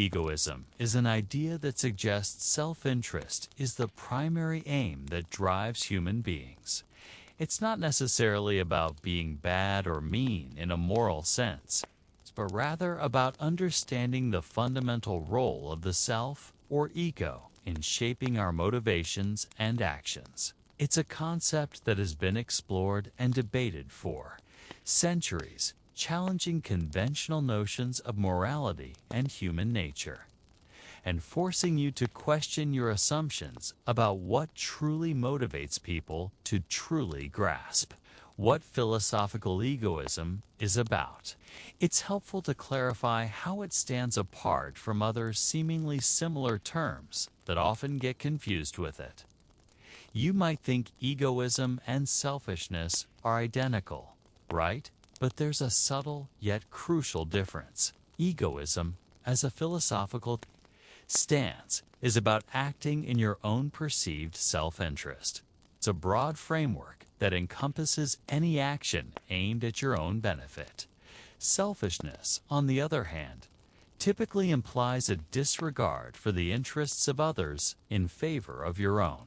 Egoism is an idea that suggests self-interest is the primary aim that drives human beings. It's not necessarily about being bad or mean in a moral sense, but rather about understanding the fundamental role of the self or ego in shaping our motivations and actions. It's a concept that has been explored and debated for centuries, challenging conventional notions of morality and human nature, and forcing you to question your assumptions about what truly motivates people to truly grasp what philosophical egoism is about. It's helpful to clarify how it stands apart from other seemingly similar terms that often get confused with it. You might think egoism and selfishness are identical, right? But there's a subtle yet crucial difference. Egoism, as a philosophical stance, is about acting in your own perceived self-interest. It's a broad framework that encompasses any action aimed at your own benefit. Selfishness, on the other hand, typically implies a disregard for the interests of others in favor of your own.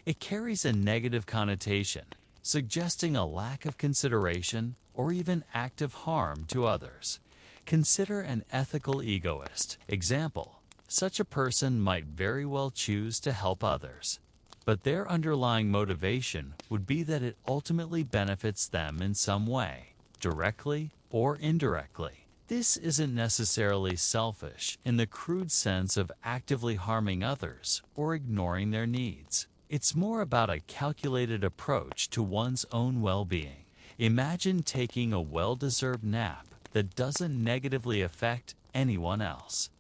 It carries a negative connotation, suggesting a lack of consideration or even active harm to others. Consider an ethical egoist. Example: such a person might very well choose to help others, but their underlying motivation would be that it ultimately benefits them in some way, directly or indirectly. This isn't necessarily selfish in the crude sense of actively harming others or ignoring their needs. It's more about a calculated approach to one's own well-being. Imagine taking a well-deserved nap that doesn't negatively affect anyone else.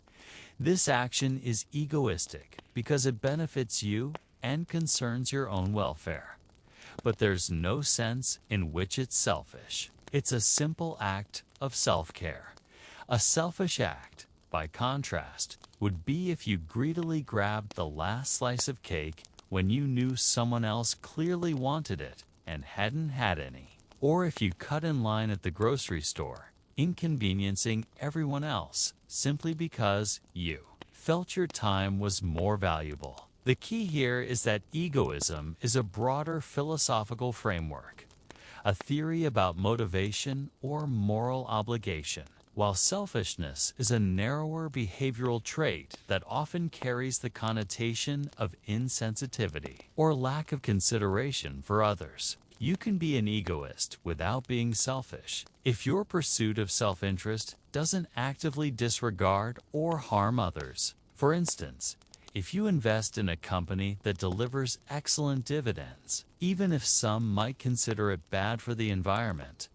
This action is egoistic because it benefits you and concerns your own welfare. But there's no sense in which it's selfish. It's a simple act of self-care. A selfish act, by contrast, would be if you greedily grabbed the last slice of cake when you knew someone else clearly wanted it and hadn't had any. Or if you cut in line at the grocery store, inconveniencing everyone else simply because you felt your time was more valuable. The key here is that egoism is a broader philosophical framework, a theory about motivation or moral obligation, while selfishness is a narrower behavioral trait that often carries the connotation of insensitivity or lack of consideration for others. You can be an egoist without being selfish if your pursuit of self-interest doesn't actively disregard or harm others. For instance, if you invest in a company that delivers excellent dividends, even if some might consider it bad for the environment,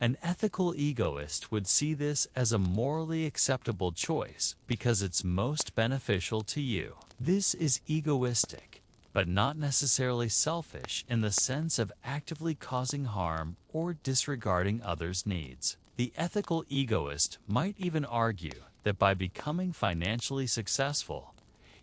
an ethical egoist would see this as a morally acceptable choice because it's most beneficial to you. This is egoistic, but not necessarily selfish in the sense of actively causing harm or disregarding others' needs. The ethical egoist might even argue that by becoming financially successful,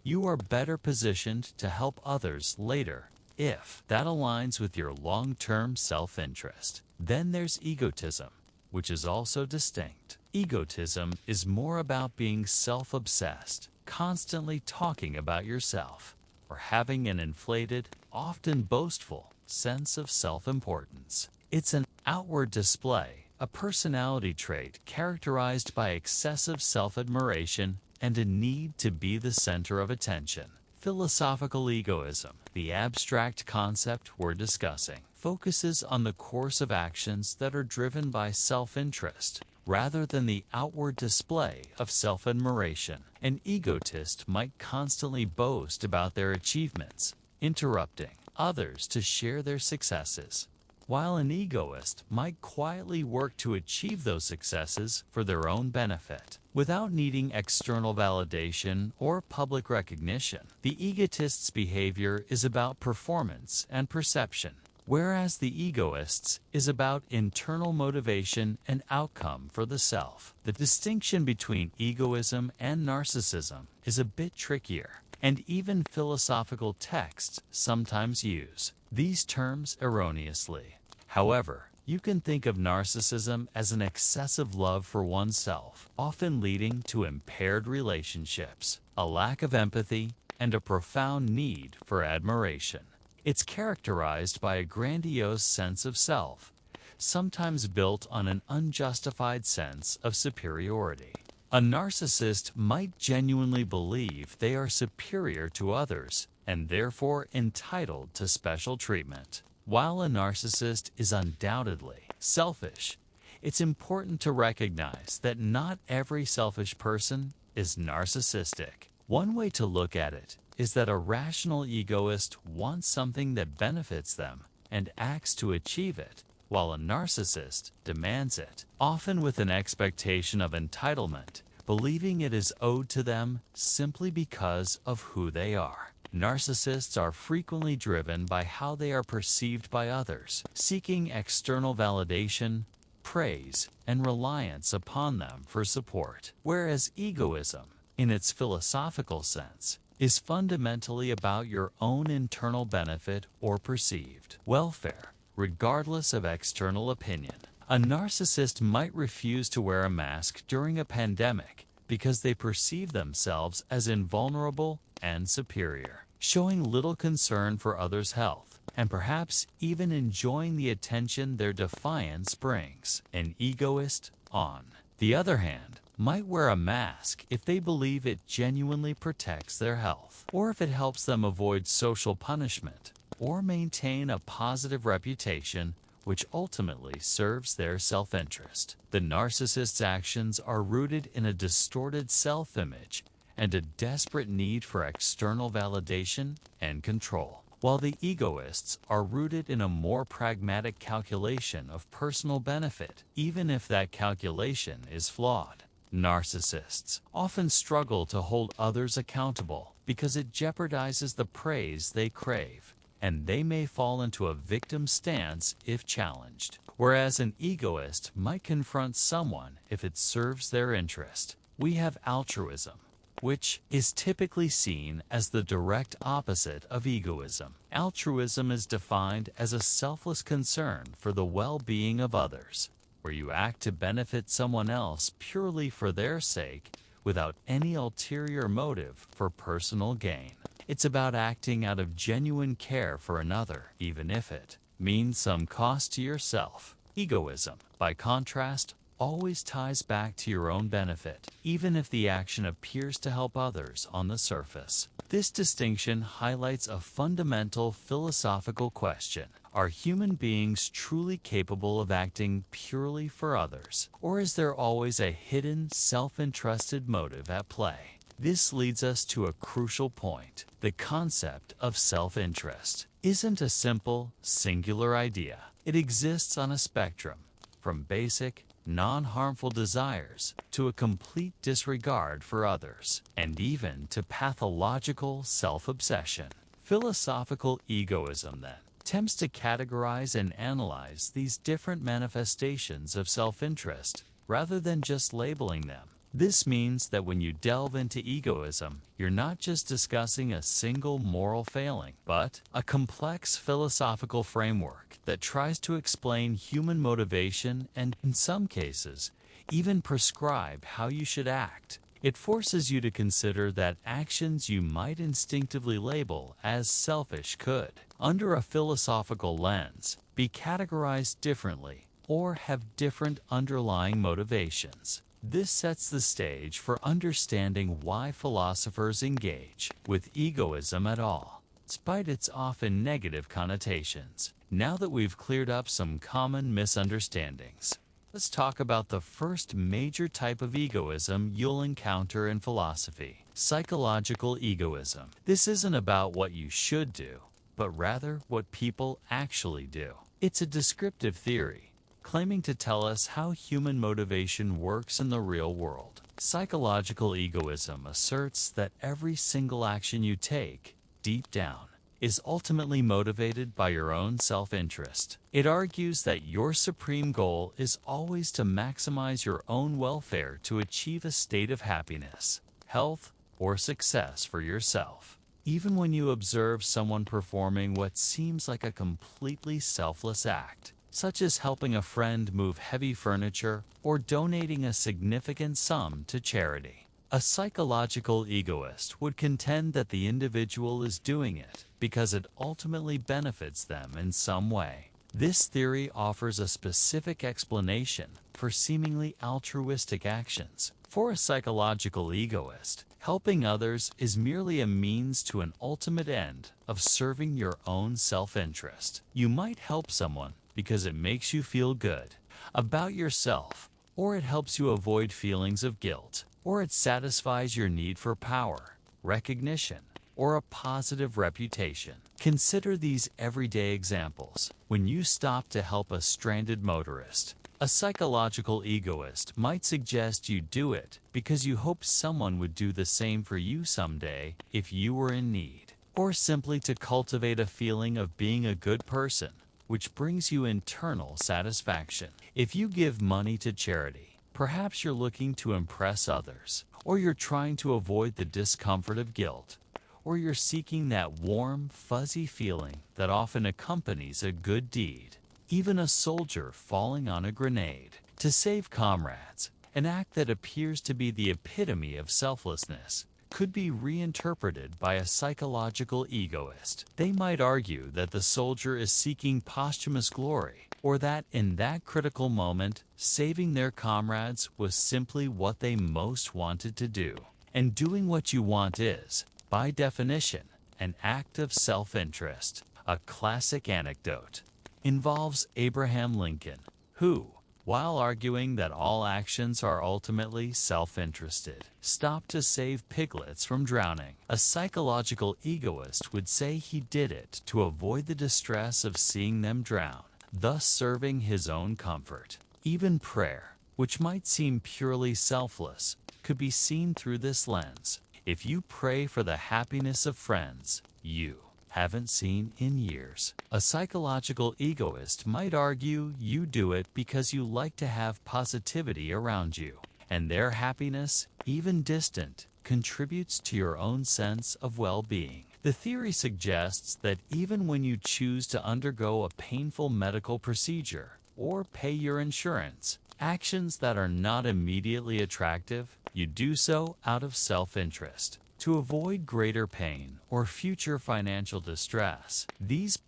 you are better positioned to help others later if that aligns with your long-term self-interest. Then there's egotism, which is also distinct. Egotism is more about being self-obsessed, constantly talking about yourself, or having an inflated, often boastful, sense of self-importance. It's an outward display, a personality trait characterized by excessive self-admiration and a need to be the center of attention. Philosophical egoism, the abstract concept we're discussing, focuses on the course of actions that are driven by self-interest, rather than the outward display of self-admiration. An egotist might constantly boast about their achievements, interrupting others to share their successes, while an egoist might quietly work to achieve those successes for their own benefit, without needing external validation or public recognition. The egotist's behavior is about performance and perception, whereas the egoist's is about internal motivation and outcome for the self. The distinction between egoism and narcissism is a bit trickier, and even philosophical texts sometimes use these terms erroneously. However, You can think of narcissism as an excessive love for oneself, often leading to impaired relationships, a lack of empathy, and a profound need for admiration. It's characterized by a grandiose sense of self, sometimes built on an unjustified sense of superiority. A narcissist might genuinely believe they are superior to others and therefore entitled to special treatment. While a narcissist is undoubtedly selfish, it's important to recognize that not every selfish person is narcissistic. One way to look at it is that a rational egoist wants something that benefits them and acts to achieve it, while a narcissist demands it, often with an expectation of entitlement, believing it is owed to them simply because of who they are. Narcissists are frequently driven by how they are perceived by others, seeking external validation, praise, and reliance upon them for support. Whereas egoism, in its philosophical sense, is fundamentally about your own internal benefit or perceived welfare, regardless of external opinion. A narcissist might refuse to wear a mask during a pandemic because they perceive themselves as invulnerable and superior, showing little concern for others' health, and perhaps even enjoying the attention their defiance brings. An egoist, on the other hand, might wear a mask if they believe it genuinely protects their health, or if it helps them avoid social punishment, or maintain a positive reputation which ultimately serves their self-interest. The narcissist's actions are rooted in a distorted self-image and a desperate need for external validation and control, while the egoists are rooted in a more pragmatic calculation of personal benefit, even if that calculation is flawed. Narcissists often struggle to hold others accountable because it jeopardizes the praise they crave, and they may fall into a victim stance if challenged, whereas an egoist might confront someone if it serves their interest. We have altruism, which is typically seen as the direct opposite of egoism. Altruism is defined as a selfless concern for the well-being of others, where you act to benefit someone else purely for their sake without any ulterior motive for personal gain. It's about acting out of genuine care for another, even if it means some cost to yourself. Egoism, by contrast, always ties back to your own benefit, even if the action appears to help others on the surface. This distinction highlights a fundamental philosophical question. Are human beings truly capable of acting purely for others, or is there always a hidden, self-interested motive at play? This leads us to a crucial point. The concept of self-interest isn't a simple, singular idea. It exists on a spectrum, from basic, non-harmful desires to a complete disregard for others, and even to pathological self-obsession. Philosophical egoism, then, attempts to categorize and analyze these different manifestations of self-interest rather than just labeling them. This means that when you delve into egoism, you're not just discussing a single moral failing, but a complex philosophical framework that tries to explain human motivation and, in some cases, even prescribe how you should act. It forces you to consider that actions you might instinctively label as selfish could, under a philosophical lens, be categorized differently or have different underlying motivations. This sets the stage for understanding why philosophers engage with egoism at all, despite its often negative connotations. Now that we've cleared up some common misunderstandings, let's talk about the first major type of egoism you'll encounter in philosophy: psychological egoism. This isn't about what you should do, but rather what people actually do. It's a descriptive theory, claiming to tell us how human motivation works in the real world. Psychological egoism asserts that every single action you take, deep down, is ultimately motivated by your own self-interest. It argues that your supreme goal is always to maximize your own welfare to achieve a state of happiness, health, or success for yourself. Even when you observe someone performing what seems like a completely selfless act, such as helping a friend move heavy furniture or donating a significant sum to charity. A psychological egoist would contend that the individual is doing it because it ultimately benefits them in some way. This theory offers a specific explanation for seemingly altruistic actions. For a psychological egoist, helping others is merely a means to an ultimate end of serving your own self-interest. You might help someone because it makes you feel good about yourself, or it helps you avoid feelings of guilt, or it satisfies your need for power, recognition, or a positive reputation. Consider these everyday examples. When you stop to help a stranded motorist, a psychological egoist might suggest you do it because you hope someone would do the same for you someday if you were in need, or simply to cultivate a feeling of being a good person, which brings you internal satisfaction. If you give money to charity, perhaps you're looking to impress others, or you're trying to avoid the discomfort of guilt, or you're seeking that warm, fuzzy feeling that often accompanies a good deed. Even a soldier falling on a grenade to save comrades, an act that appears to be the epitome of selflessness, could be reinterpreted by a psychological egoist. They might argue that the soldier is seeking posthumous glory, or that in that critical moment, saving their comrades was simply what they most wanted to do. And doing what you want is, by definition, an act of self-interest. A classic anecdote involves Abraham Lincoln, who, while arguing that all actions are ultimately self-interested, stopped to save piglets from drowning. A psychological egoist would say he did it to avoid the distress of seeing them drown, thus serving his own comfort. Even prayer, which might seem purely selfless, could be seen through this lens. If you pray for the happiness of friends you haven't seen in years, a psychological egoist might argue you do it because you like to have positivity around you, and their happiness, even distant, contributes to your own sense of well-being. The theory suggests that even when you choose to undergo a painful medical procedure or pay your insurance, actions that are not immediately attractive, you do so out of self-interest, to avoid greater pain or future financial distress. These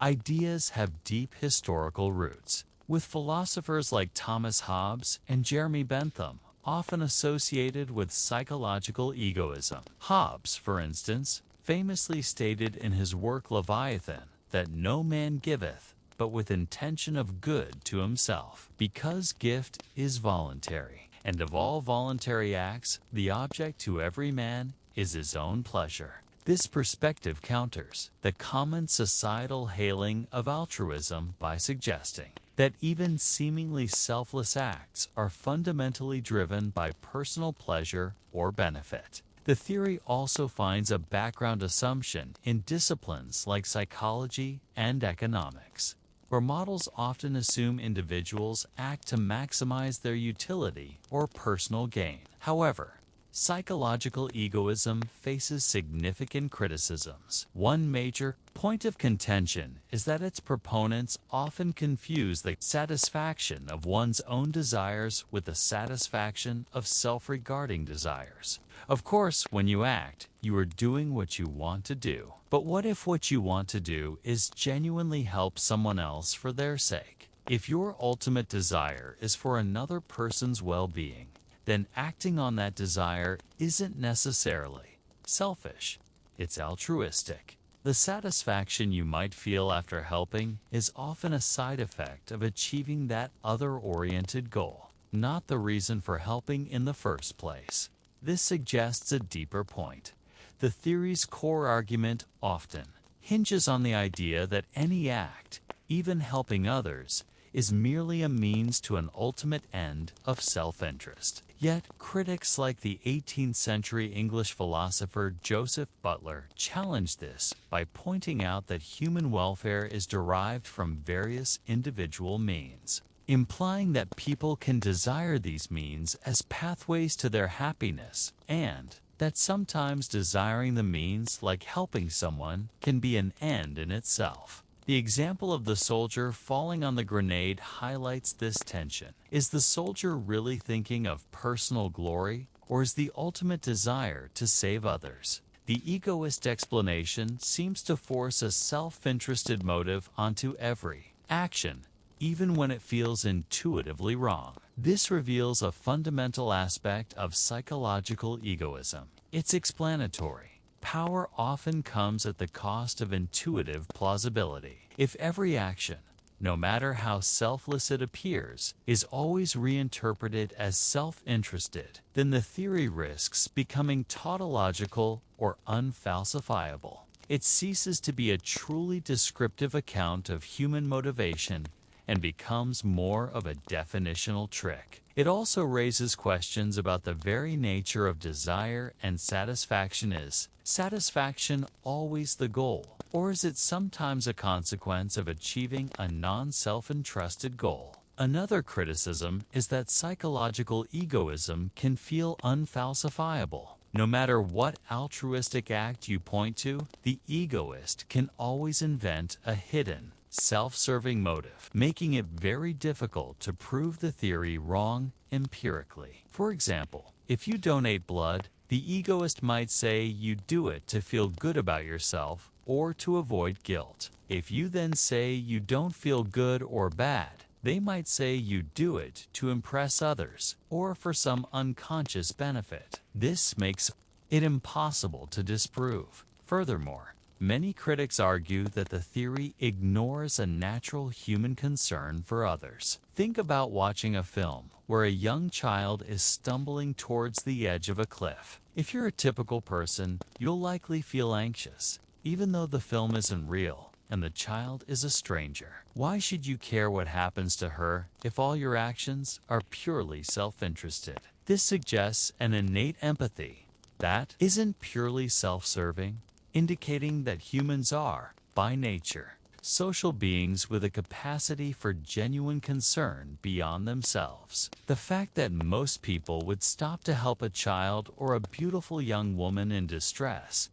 ideas have deep historical roots, with philosophers like Thomas Hobbes and Jeremy Bentham often associated with psychological egoism. Hobbes, for instance, famously stated in his work Leviathan that no man giveth but with intention of good to himself, because gift is voluntary, and of all voluntary acts, the object to every man is his own pleasure. This perspective counters the common societal hailing of altruism by suggesting that even seemingly selfless acts are fundamentally driven by personal pleasure or benefit. The theory also finds a background assumption in disciplines like psychology and economics, where models often assume individuals act to maximize their utility or personal gain. However, psychological egoism faces significant criticisms. One major point of contention is that its proponents often confuse the satisfaction of one's own desires with the satisfaction of self-regarding desires. Of course, when you act, you are doing what you want to do. But what if what you want to do is genuinely help someone else for their sake? If your ultimate desire is for another person's well-being, then acting on that desire isn't necessarily selfish, it's altruistic. The satisfaction you might feel after helping is often a side effect of achieving that other-oriented goal, not the reason for helping in the first place. This suggests a deeper point. The theory's core argument often hinges on the idea that any act, even helping others, is merely a means to an ultimate end of self-interest. Yet, critics like the 18th century English philosopher Joseph Butler challenge this by pointing out that human welfare is derived from various individual means, implying that people can desire these means as pathways to their happiness, and that sometimes desiring the means, like helping someone, can be an end in itself. The example of the soldier falling on the grenade highlights this tension. Is the soldier really thinking of personal glory, or is the ultimate desire to save others? The egoist explanation seems to force a self-interested motive onto every action, even when it feels intuitively wrong. This reveals a fundamental aspect of psychological egoism. It's explanatory. Power often comes at the cost of intuitive plausibility. If every action, no matter how selfless it appears, is always reinterpreted as self-interested, then the theory risks becoming tautological or unfalsifiable. It ceases to be a truly descriptive account of human motivation and becomes more of a definitional trick. It also raises questions about the very nature of desire and satisfaction. Is satisfaction always the goal, or is it sometimes a consequence of achieving a non-self-entrusted goal? Another criticism is that psychological egoism can feel unfalsifiable. No matter what altruistic act you point to, the egoist can always invent a hidden, self-serving motive, making it very difficult to prove the theory wrong empirically. For example, if you donate blood, the egoist might say you do it to feel good about yourself or to avoid guilt. If you then say you don't feel good or bad, they might say you do it to impress others or for some unconscious benefit. This makes it impossible to disprove. Furthermore, many critics argue that the theory ignores a natural human concern for others. Think about watching a film where a young child is stumbling towards the edge of a cliff. If you're a typical person, you'll likely feel anxious, even though the film isn't real and the child is a stranger. Why should you care what happens to her if all your actions are purely self-interested? This suggests an innate empathy that isn't purely self-serving, indicating that humans are, by nature, social beings with a capacity for genuine concern beyond themselves. The fact that most people would stop to help a child or a beautiful young woman in distress,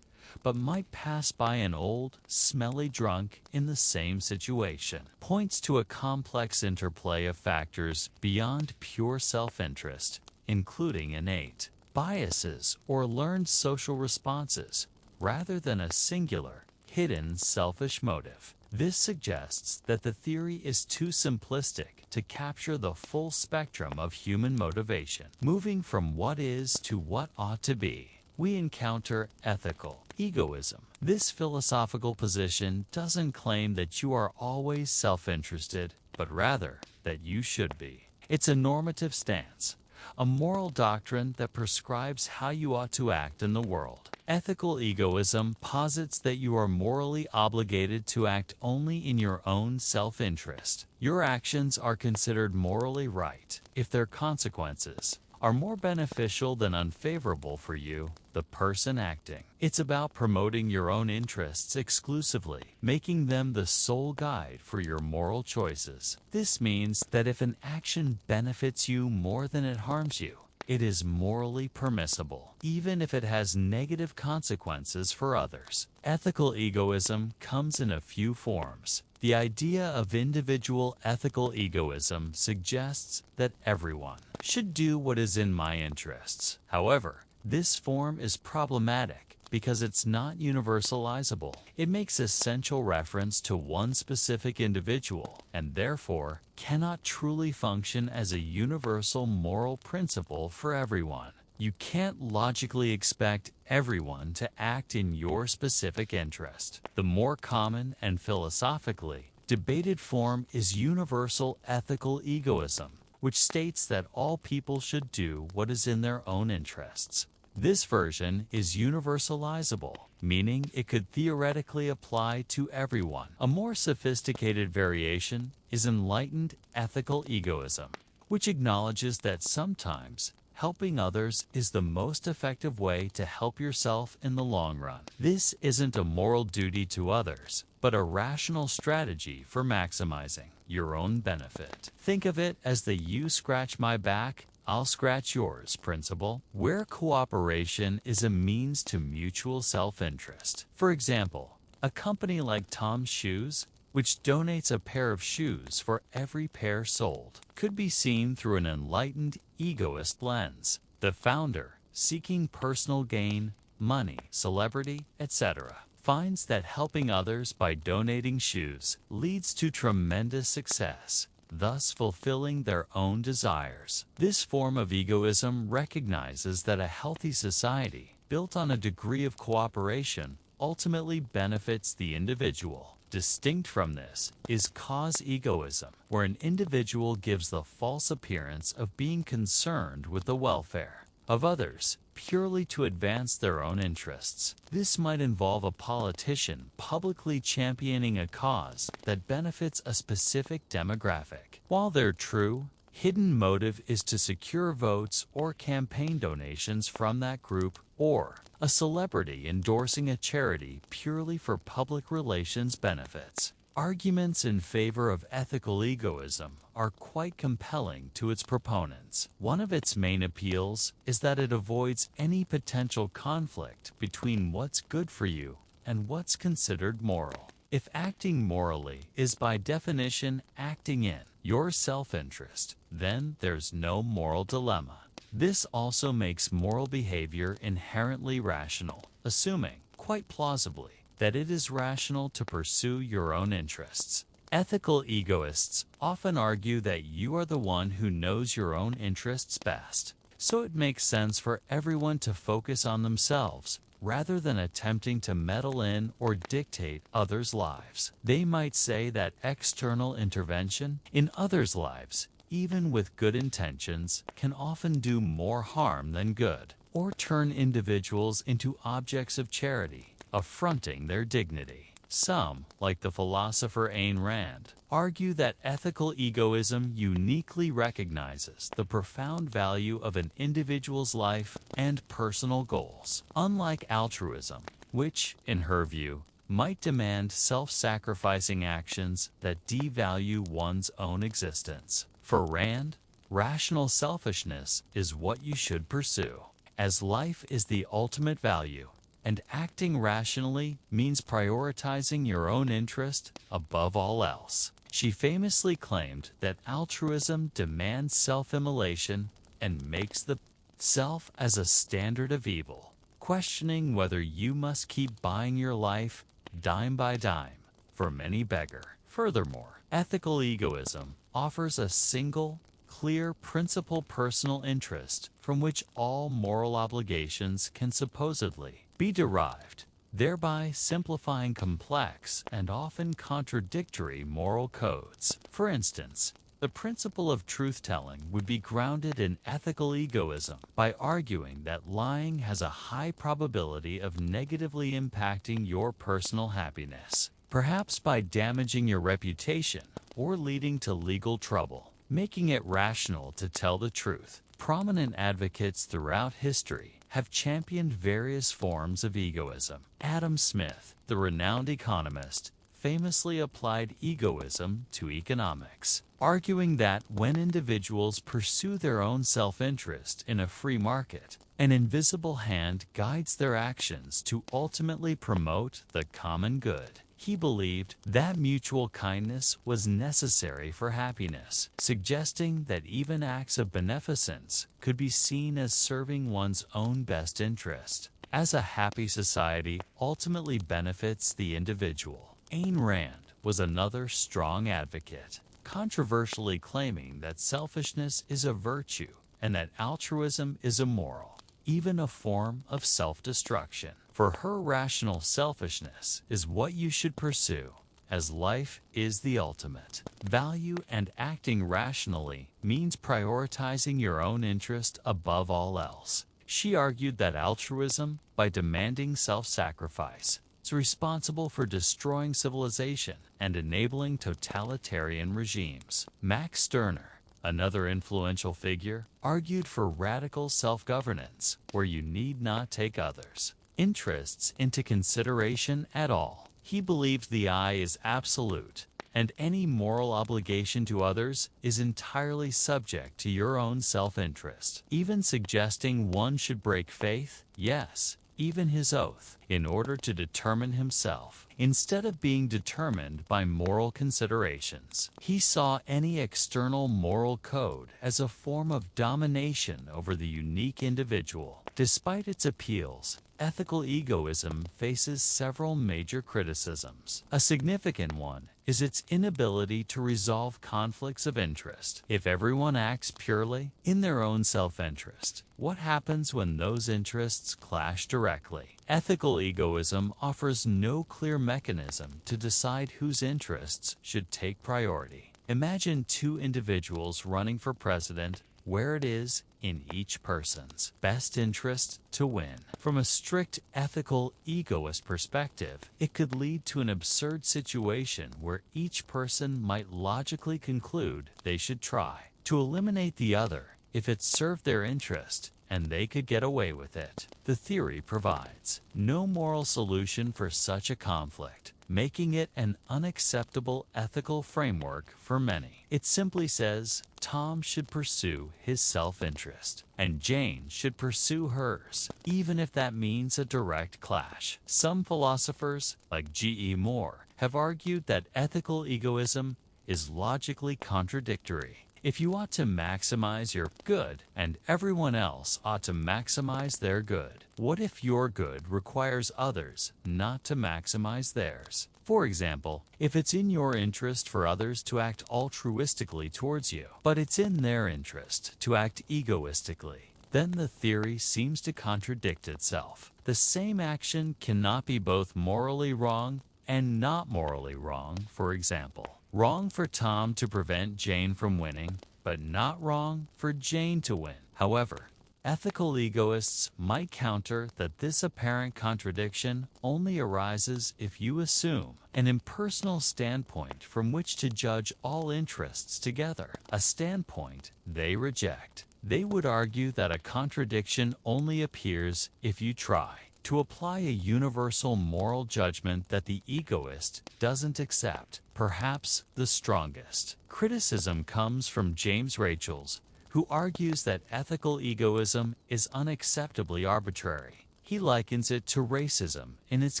but might pass by an old, smelly drunk in the same situation, points to a complex interplay of factors beyond pure self-interest, including innate biases or learned social responses, rather than a singular, hidden selfish motive. This suggests that the theory is too simplistic to capture the full spectrum of human motivation. Moving from what is to what ought to be, we encounter ethical egoism. This philosophical position doesn't claim that you are always self-interested, but rather that you should be. It's a normative stance, a moral doctrine that prescribes how you ought to act in the world. Ethical egoism posits that you are morally obligated to act only in your own self-interest. Your actions are considered morally right if their consequences are more beneficial than unfavorable for you, the person acting. It's about promoting your own interests exclusively, making them the sole guide for your moral choices. This means that if an action benefits you more than it harms you, it is morally permissible, even if it has negative consequences for others. Ethical egoism comes in a few forms. The idea of individual ethical egoism suggests that everyone should do what is in my interests. However, this form is problematic because it's not universalizable. It makes essential reference to one specific individual and therefore cannot truly function as a universal moral principle for everyone. You can't logically expect everyone to act in your specific interest. The more common and philosophically debated form is universal ethical egoism, which states that all people should do what is in their own interests. This version is universalizable, meaning it could theoretically apply to everyone. A more sophisticated variation is enlightened ethical egoism, which acknowledges that sometimes helping others is the most effective way to help yourself in the long run. This isn't a moral duty to others, but a rational strategy for maximizing your own benefit. Think of it as the "you scratch my back, I'll scratch yours" principle, where cooperation is a means to mutual self-interest. For example, a company like Tom's Shoes which donates a pair of shoes for every pair sold, could be seen through an enlightened egoist lens. The founder, seeking personal gain, money, celebrity, etc., finds that helping others by donating shoes leads to tremendous success, thus fulfilling their own desires. This form of egoism recognizes that a healthy society, built on a degree of cooperation, ultimately benefits the individual. Distinct from this is cause egoism, where an individual gives the false appearance of being concerned with the welfare of others purely to advance their own interests. This might involve a politician publicly championing a cause that benefits a specific demographic, while their true, hidden motive is to secure votes or campaign donations from that group, or a celebrity endorsing a charity purely for public relations benefits. Arguments in favor of ethical egoism are quite compelling to its proponents. One of its main appeals is that it avoids any potential conflict between what's good for you and what's considered moral. If acting morally is by definition acting in your self-interest, then there's no moral dilemma. This also makes moral behavior inherently rational, assuming, quite plausibly, that it is rational to pursue your own interests. Ethical egoists often argue that you are the one who knows your own interests best, so it makes sense for everyone to focus on themselves rather than attempting to meddle in or dictate others' lives. They might say that external intervention in others' lives, even with good intentions, can often do more harm than good, or turn individuals into objects of charity, affronting their dignity. Some, like the philosopher Ayn Rand, argue that ethical egoism uniquely recognizes the profound value of an individual's life and personal goals, unlike altruism, which, in her view, might demand self-sacrificing actions that devalue one's own existence. For Rand, rational selfishness is what you should pursue, as life is the ultimate value, and acting rationally means prioritizing your own interest above all else. She famously claimed that altruism demands self-immolation and makes the self as a standard of evil, questioning whether you must keep buying your life dime by dime from any beggar. Furthermore, ethical egoism offers a single, clear principal personal interest from which all moral obligations can supposedly be derived, thereby simplifying complex and often contradictory moral codes. For instance, the principle of truth-telling would be grounded in ethical egoism by arguing that lying has a high probability of negatively impacting your personal happiness, perhaps by damaging your reputation or leading to legal trouble, making it rational to tell the truth. Prominent advocates throughout history have championed various forms of egoism. Adam Smith, the renowned economist, famously applied egoism to economics, arguing that when individuals pursue their own self-interest in a free market, an invisible hand guides their actions to ultimately promote the common good. He believed that mutual kindness was necessary for happiness, suggesting that even acts of beneficence could be seen as serving one's own best interest, as a happy society ultimately benefits the individual. Ayn Rand was another strong advocate, controversially claiming that selfishness is a virtue and that altruism is immoral, even a form of self-destruction. For her, rational selfishness is what you should pursue, as life is the ultimate value, and acting rationally means prioritizing your own interest above all else. She argued that altruism, by demanding self-sacrifice, is responsible for destroying civilization and enabling totalitarian regimes. Max Stirner, another influential figure, argued for radical self-governance, where you need not take others' interests into consideration at all. He believed the I is absolute, and any moral obligation to others is entirely subject to your own self-interest, even suggesting one should break faith, yes, even his oath, in order to determine himself, instead of being determined by moral considerations. He saw any external moral code as a form of domination over the unique individual. Despite its appeals, ethical egoism faces several major criticisms. A significant one is its inability to resolve conflicts of interest. If everyone acts purely in their own self-interest, what happens when those interests clash directly? Ethical egoism offers no clear mechanism to decide whose interests should take priority. Imagine two individuals running for president, where it is in each person's best interest to win. From a strict ethical egoist perspective, it could lead to an absurd situation where each person might logically conclude they should try to eliminate the other if it served their interest and they could get away with it. The theory provides no moral solution for such a conflict, making it an unacceptable ethical framework for many. It simply says Tom should pursue his self-interest and Jane should pursue hers, even if that means a direct clash. Some philosophers, like G.E. Moore, have argued that ethical egoism is logically contradictory. If you ought to maximize your good and everyone else ought to maximize their good, what if your good requires others not to maximize theirs? For example, if it's in your interest for others to act altruistically towards you, but it's in their interest to act egoistically, then the theory seems to contradict itself. The same action cannot be both morally wrong and not morally wrong. For example, wrong for Tom to prevent Jane from winning, but not wrong for Jane to win. However, ethical egoists might counter that this apparent contradiction only arises if you assume an impersonal standpoint from which to judge all interests together, a standpoint they reject. They would argue that a contradiction only appears if you try to apply a universal moral judgment that the egoist doesn't accept, perhaps the strongest. Criticism comes from James Rachels, who argues that ethical egoism is unacceptably arbitrary. He likens it to racism in its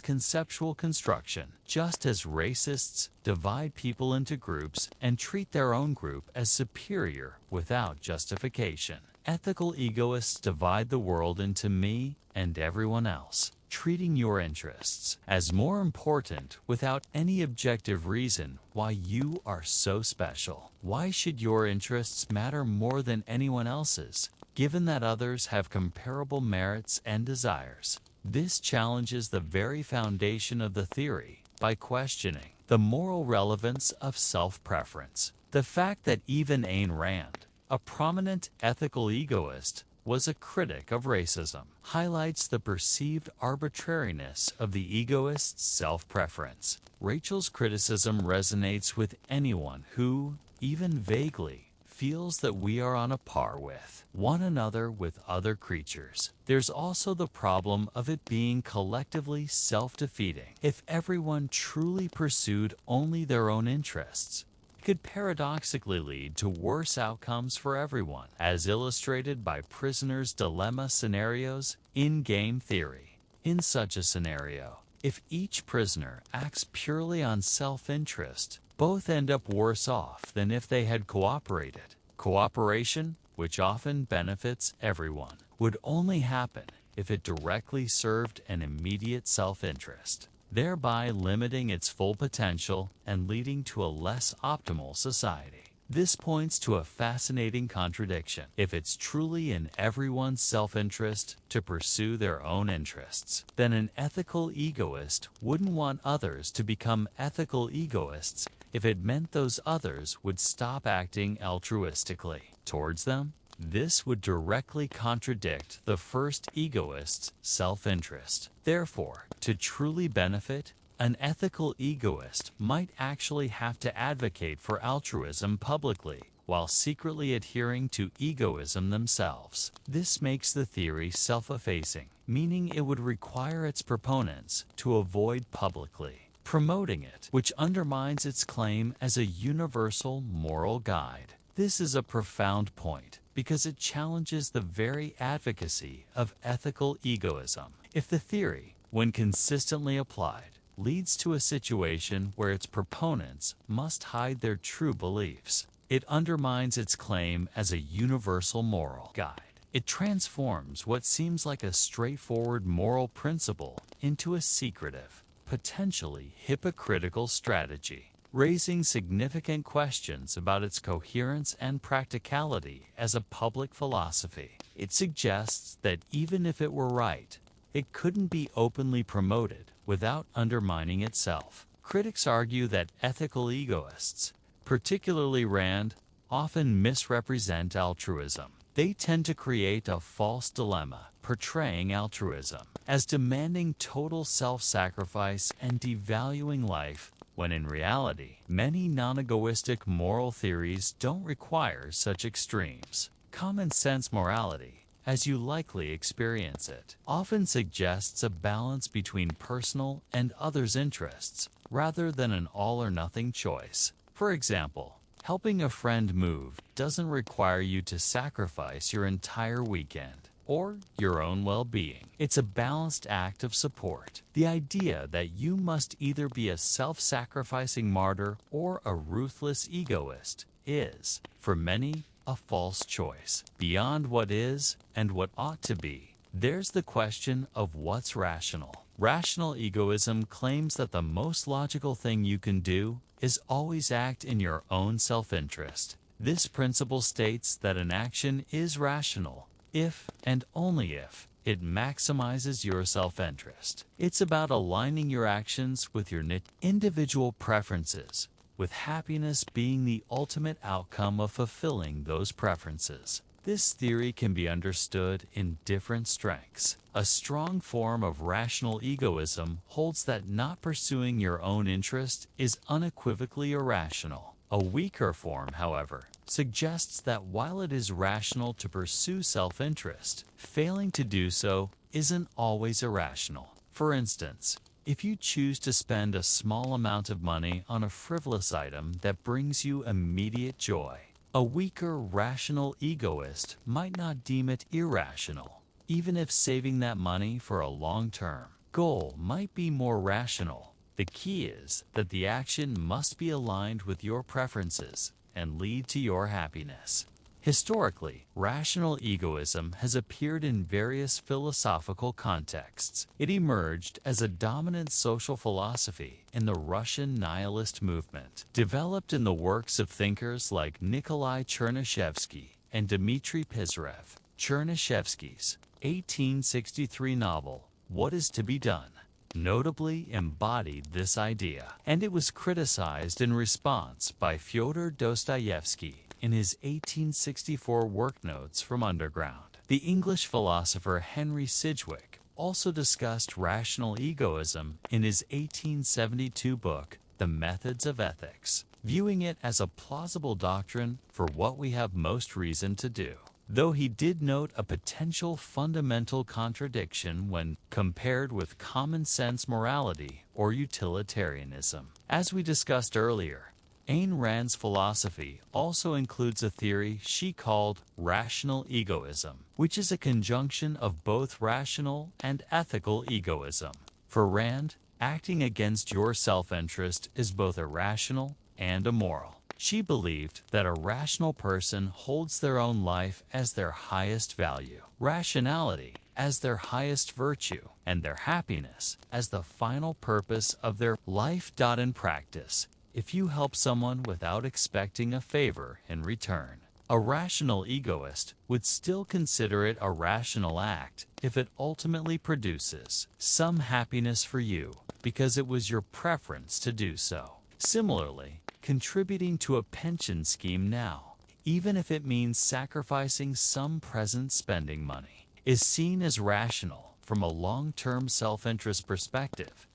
conceptual construction. Just as racists divide people into groups and treat their own group as superior without justification, ethical egoists divide the world into me and everyone else, treating your interests as more important without any objective reason why you are so special. Why should your interests matter more than anyone else's, given that others have comparable merits and desires? This challenges the very foundation of the theory by questioning the moral relevance of self-preference. The fact that even Ayn Rand, a prominent ethical egoist, was a critic of racism, highlights the perceived arbitrariness of the egoist's self-preference. Rachel's criticism resonates with anyone who, even vaguely, feels that we are on a par with one another with other creatures. There's also the problem of it being collectively self-defeating. If everyone truly pursued only their own interests, could paradoxically lead to worse outcomes for everyone, as illustrated by prisoner's dilemma scenarios in game theory. In such a scenario, if each prisoner acts purely on self-interest, both end up worse off than if they had cooperated. Cooperation, which often benefits everyone, would only happen if it directly served an immediate self-interest, thereby limiting its full potential and leading to a less optimal society. This points to a fascinating contradiction. If it's truly in everyone's self-interest to pursue their own interests, then an ethical egoist wouldn't want others to become ethical egoists if it meant those others would stop acting altruistically towards them. This would directly contradict the first egoist's self-interest. Therefore, to truly benefit, an ethical egoist might actually have to advocate for altruism publicly, while secretly adhering to egoism themselves. This makes the theory self-effacing, meaning it would require its proponents to avoid publicly promoting it, which undermines its claim as a universal moral guide. This is a profound point, because it challenges the very advocacy of ethical egoism. If the theory when consistently applied, leads to a situation where its proponents must hide their true beliefs. It undermines its claim as a universal moral guide. It transforms what seems like a straightforward moral principle into a secretive, potentially hypocritical strategy, raising significant questions about its coherence and practicality as a public philosophy. It suggests that even if it were right, it couldn't be openly promoted without undermining itself. Critics argue that ethical egoists, particularly Rand, often misrepresent altruism. They tend to create a false dilemma, portraying altruism as demanding total self-sacrifice and devaluing life, when in reality, many non-egoistic moral theories don't require such extremes. Common sense morality, as you likely experience it, often suggests a balance between personal and others' interests, rather than an all-or-nothing choice. For example, helping a friend move doesn't require you to sacrifice your entire weekend or your own well-being. It's a balanced act of support. The idea that you must either be a self-sacrificing martyr or a ruthless egoist is, for many, a false choice. Beyond what is and what ought to be, there's the question of what's rational. Rational egoism claims that the most logical thing you can do is always act in your own self-interest. This principle states that an action is rational if and only if it maximizes your self-interest. It's about aligning your actions with your individual preferences, with happiness being the ultimate outcome of fulfilling those preferences. This theory can be understood in different strengths. A strong form of rational egoism holds that not pursuing your own interest is unequivocally irrational. A weaker form, however, suggests that while it is rational to pursue self-interest, failing to do so isn't always irrational. For instance, if you choose to spend a small amount of money on a frivolous item that brings you immediate joy, a weaker rational egoist might not deem it irrational, even if saving that money for a long-term goal might be more rational. The key is that the action must be aligned with your preferences and lead to your happiness. Historically, rational egoism has appeared in various philosophical contexts. It emerged as a dominant social philosophy in the Russian nihilist movement, developed in the works of thinkers like Nikolai Chernyshevsky and Dmitry Pisarev. Chernyshevsky's 1863 novel, What Is to Be Done?, notably embodied this idea, and it was criticized in response by Fyodor Dostoevsky in his 1864 work notes from Underground. The English philosopher Henry Sidgwick also discussed rational egoism in his 1872 book, The Methods of Ethics, viewing it as a plausible doctrine for what we have most reason to do, though he did note a potential fundamental contradiction when compared with common sense morality or utilitarianism. As we discussed earlier, Ayn Rand's philosophy also includes a theory she called rational egoism, which is a conjunction of both rational and ethical egoism. For Rand, acting against your self-interest is both irrational and immoral. She believed that a rational person holds their own life as their highest value, rationality as their highest virtue, and their happiness as the final purpose of their life. In practice, if you help someone without expecting a favor in return, a rational egoist would still consider it a rational act if it ultimately produces some happiness for you because it was your preference to do so. Similarly, contributing to a pension scheme now, even if it means sacrificing some present spending money, is seen as rational from a long-term self-interest perspective,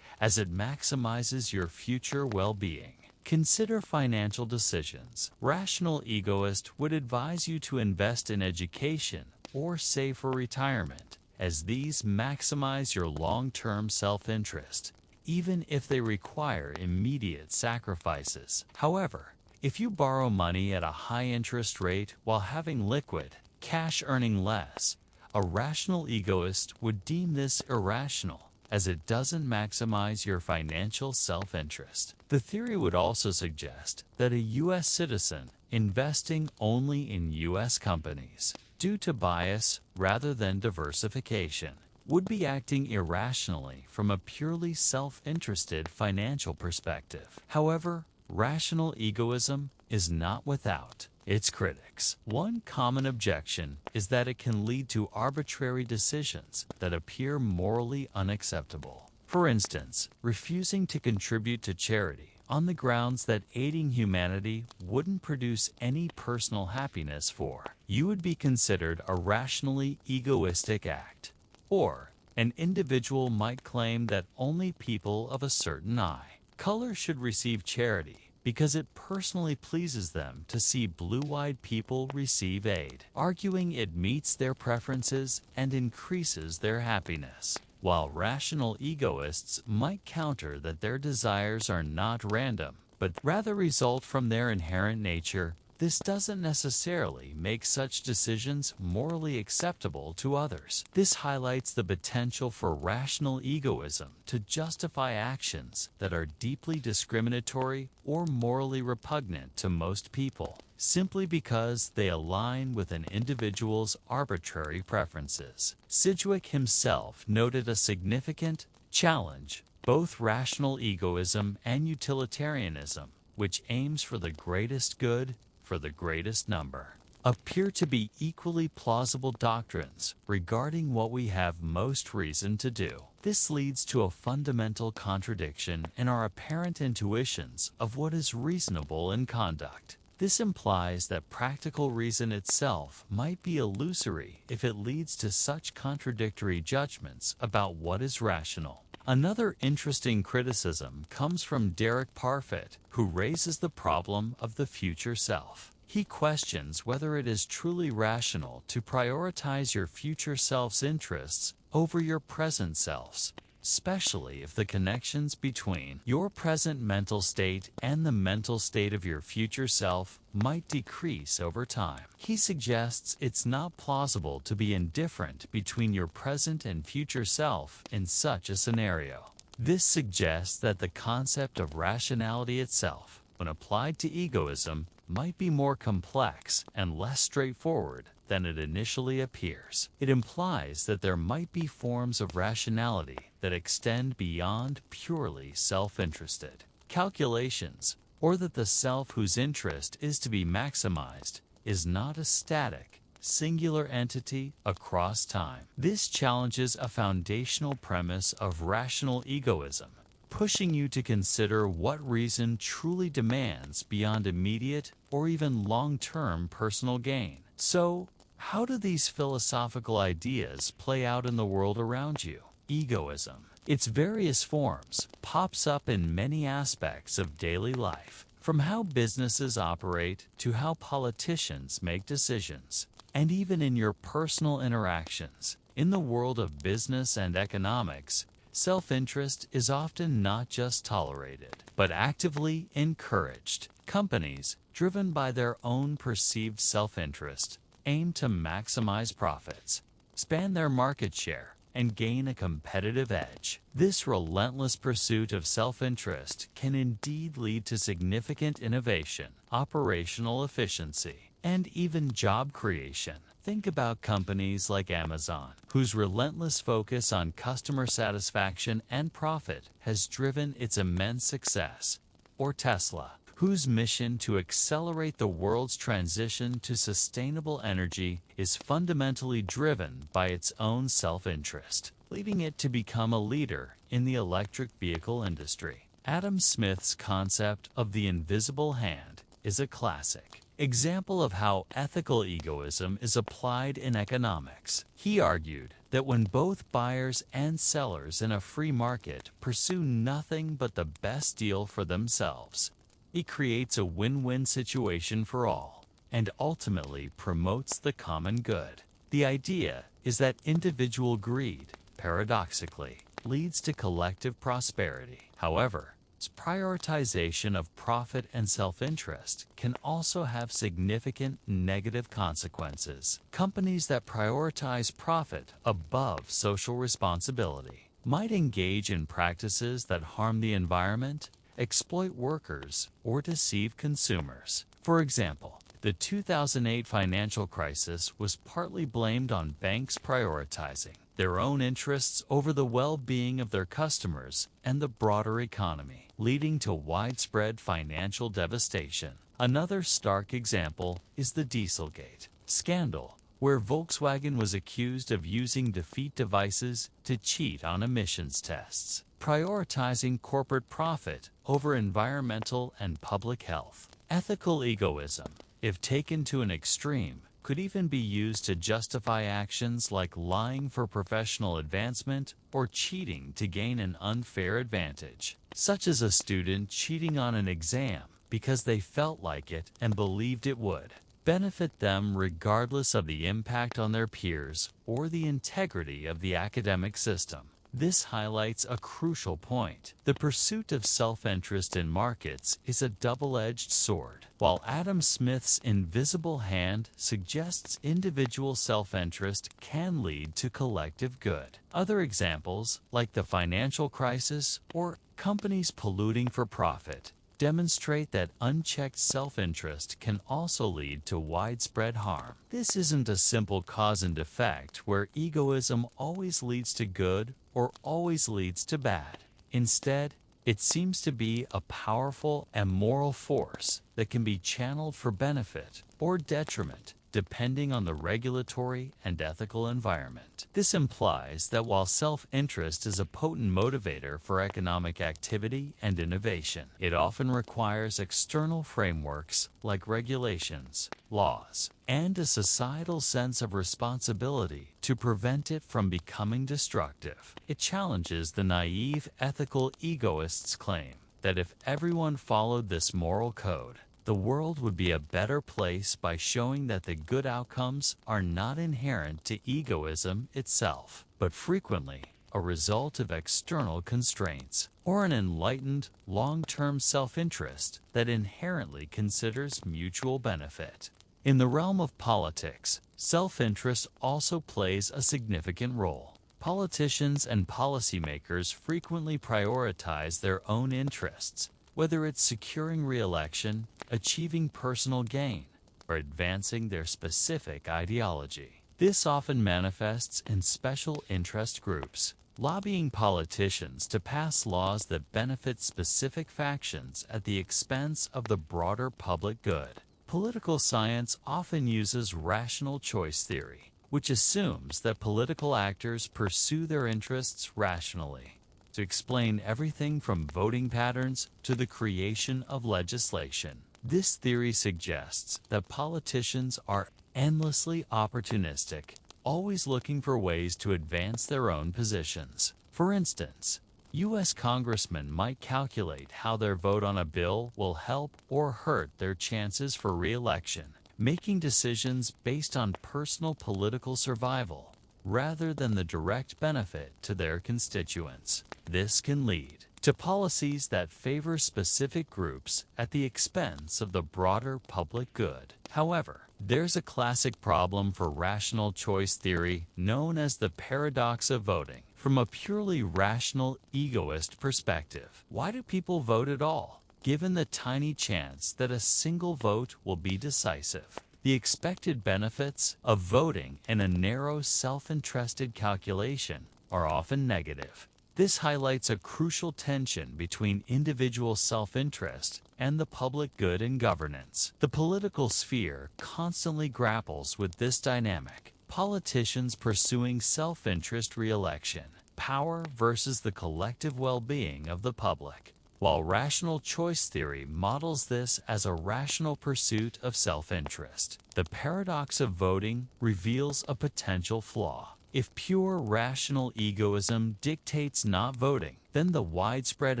as it maximizes your future well-being. Consider financial decisions. Rational egoist would advise you to invest in education or save for retirement, as these maximize your long-term self-interest, even if they require immediate sacrifices. However, if you borrow money at a high interest rate while having liquid cash earning less, a rational egoist would deem this irrational as it doesn't maximize your financial self-interest. The theory would also suggest that a U.S. citizen investing only in U.S. companies, due to bias rather than diversification, would be acting irrationally from a purely self-interested financial perspective. However, rational egoism is not without its critics. One common objection is that it can lead to arbitrary decisions that appear morally unacceptable. For instance, refusing to contribute to charity on the grounds that aiding humanity wouldn't produce any personal happiness for you would be considered a rationally egoistic act. Or, an individual might claim that only people of a certain eye color should receive charity because it personally pleases them to see blue-eyed people receive aid, arguing it meets their preferences and increases their happiness. While rational egoists might counter that their desires are not random, but rather result from their inherent nature, this doesn't necessarily make such decisions morally acceptable to others. This highlights the potential for rational egoism to justify actions that are deeply discriminatory or morally repugnant to most people, simply because they align with an individual's arbitrary preferences. Sidgwick himself noted a significant challenge: both rational egoism and utilitarianism, which aims for the greatest good for the greatest number, appear to be equally plausible doctrines regarding what we have most reason to do. This leads to a fundamental contradiction in our apparent intuitions of what is reasonable in conduct. This implies that practical reason itself might be illusory if it leads to such contradictory judgments about what is rational. Another interesting criticism comes from Derek Parfit, who raises the problem of the future self. He questions whether it is truly rational to prioritize your future self's interests over your present self's, especially if the connections between your present mental state and the mental state of your future self might decrease over time. He suggests it's not plausible to be indifferent between your present and future self in such a scenario. This suggests that the concept of rationality itself, when applied to egoism, might be more complex and less straightforward than it initially appears. It implies that there might be forms of rationality that extend beyond purely self-interested calculations, or that the self whose interest is to be maximized is not a static, singular entity across time. This challenges a foundational premise of rational egoism, pushing you to consider what reason truly demands beyond immediate or even long-term personal gain. So, how do these philosophical ideas play out in the world around you? Egoism, its various forms, pops up in many aspects of daily life, from how businesses operate to how politicians make decisions, and even in your personal interactions. In the world of business and economics, self-interest is often not just tolerated, but actively encouraged. Companies, driven by their own perceived self-interest, aim to maximize profits, expand their market share, and gain a competitive edge. This relentless pursuit of self-interest can indeed lead to significant innovation, operational efficiency, and even job creation. Think about companies like Amazon, whose relentless focus on customer satisfaction and profit has driven its immense success. Or Tesla, whose mission to accelerate the world's transition to sustainable energy is fundamentally driven by its own self-interest, leading it to become a leader in the electric vehicle industry. Adam Smith's concept of the invisible hand is a classic example of how ethical egoism is applied in economics. He argued that when both buyers and sellers in a free market pursue nothing but the best deal for themselves, it creates a win-win situation for all and ultimately promotes the common good. The idea is that individual greed, paradoxically, leads to collective prosperity. However, its prioritization of profit and self-interest can also have significant negative consequences. Companies that prioritize profit above social responsibility might engage in practices that harm the environment, exploit workers, or deceive consumers. For example, the 2008 financial crisis was partly blamed on banks prioritizing their own interests over the well-being of their customers and the broader economy, leading to widespread financial devastation. Another stark example is the Dieselgate scandal, where Volkswagen was accused of using defeat devices to cheat on emissions tests, prioritizing corporate profit over environmental and public health. Ethical egoism, if taken to an extreme, could even be used to justify actions like lying for professional advancement or cheating to gain an unfair advantage, such as a student cheating on an exam because they felt like it and believed it would benefit them regardless of the impact on their peers or the integrity of the academic system. This highlights a crucial point. The pursuit of self-interest in markets is a double-edged sword. While Adam Smith's invisible hand suggests individual self-interest can lead to collective good, other examples, like the financial crisis or companies polluting for profit, demonstrate that unchecked self-interest can also lead to widespread harm. This isn't a simple cause and effect where egoism always leads to good or always leads to bad. Instead, it seems to be a powerful and moral force that can be channeled for benefit or detriment, depending on the regulatory and ethical environment. This implies that while self-interest is a potent motivator for economic activity and innovation, it often requires external frameworks like regulations, laws, and a societal sense of responsibility to prevent it from becoming destructive. It challenges the naive ethical egoist's claim that if everyone followed this moral code, the world would be a better place by showing that the good outcomes are not inherent to egoism itself, but frequently a result of external constraints or an enlightened, long-term self-interest that inherently considers mutual benefit. In the realm of politics, self-interest also plays a significant role. Politicians and policymakers frequently prioritize their own interests, whether it's securing re-election, achieving personal gain, or advancing their specific ideology. This often manifests in special interest groups, lobbying politicians to pass laws that benefit specific factions at the expense of the broader public good. Political science often uses rational choice theory, which assumes that political actors pursue their interests rationally, to explain everything from voting patterns to the creation of legislation. This theory suggests that politicians are endlessly opportunistic, always looking for ways to advance their own positions. For instance, U.S. congressmen might calculate how their vote on a bill will help or hurt their chances for re-election, making decisions based on personal political survival rather than the direct benefit to their constituents. This can lead to policies that favor specific groups at the expense of the broader public good. However, there's a classic problem for rational choice theory known as the paradox of voting. From a purely rational, egoist perspective, why do people vote at all, given the tiny chance that a single vote will be decisive? The expected benefits of voting in a narrow, self-interested calculation are often negative. This highlights a crucial tension between individual self-interest and the public good in governance. The political sphere constantly grapples with this dynamic. Politicians pursuing self-interest re-election, power versus the collective well-being of the public. While rational choice theory models this as a rational pursuit of self-interest, the paradox of voting reveals a potential flaw. If pure rational egoism dictates not voting, then the widespread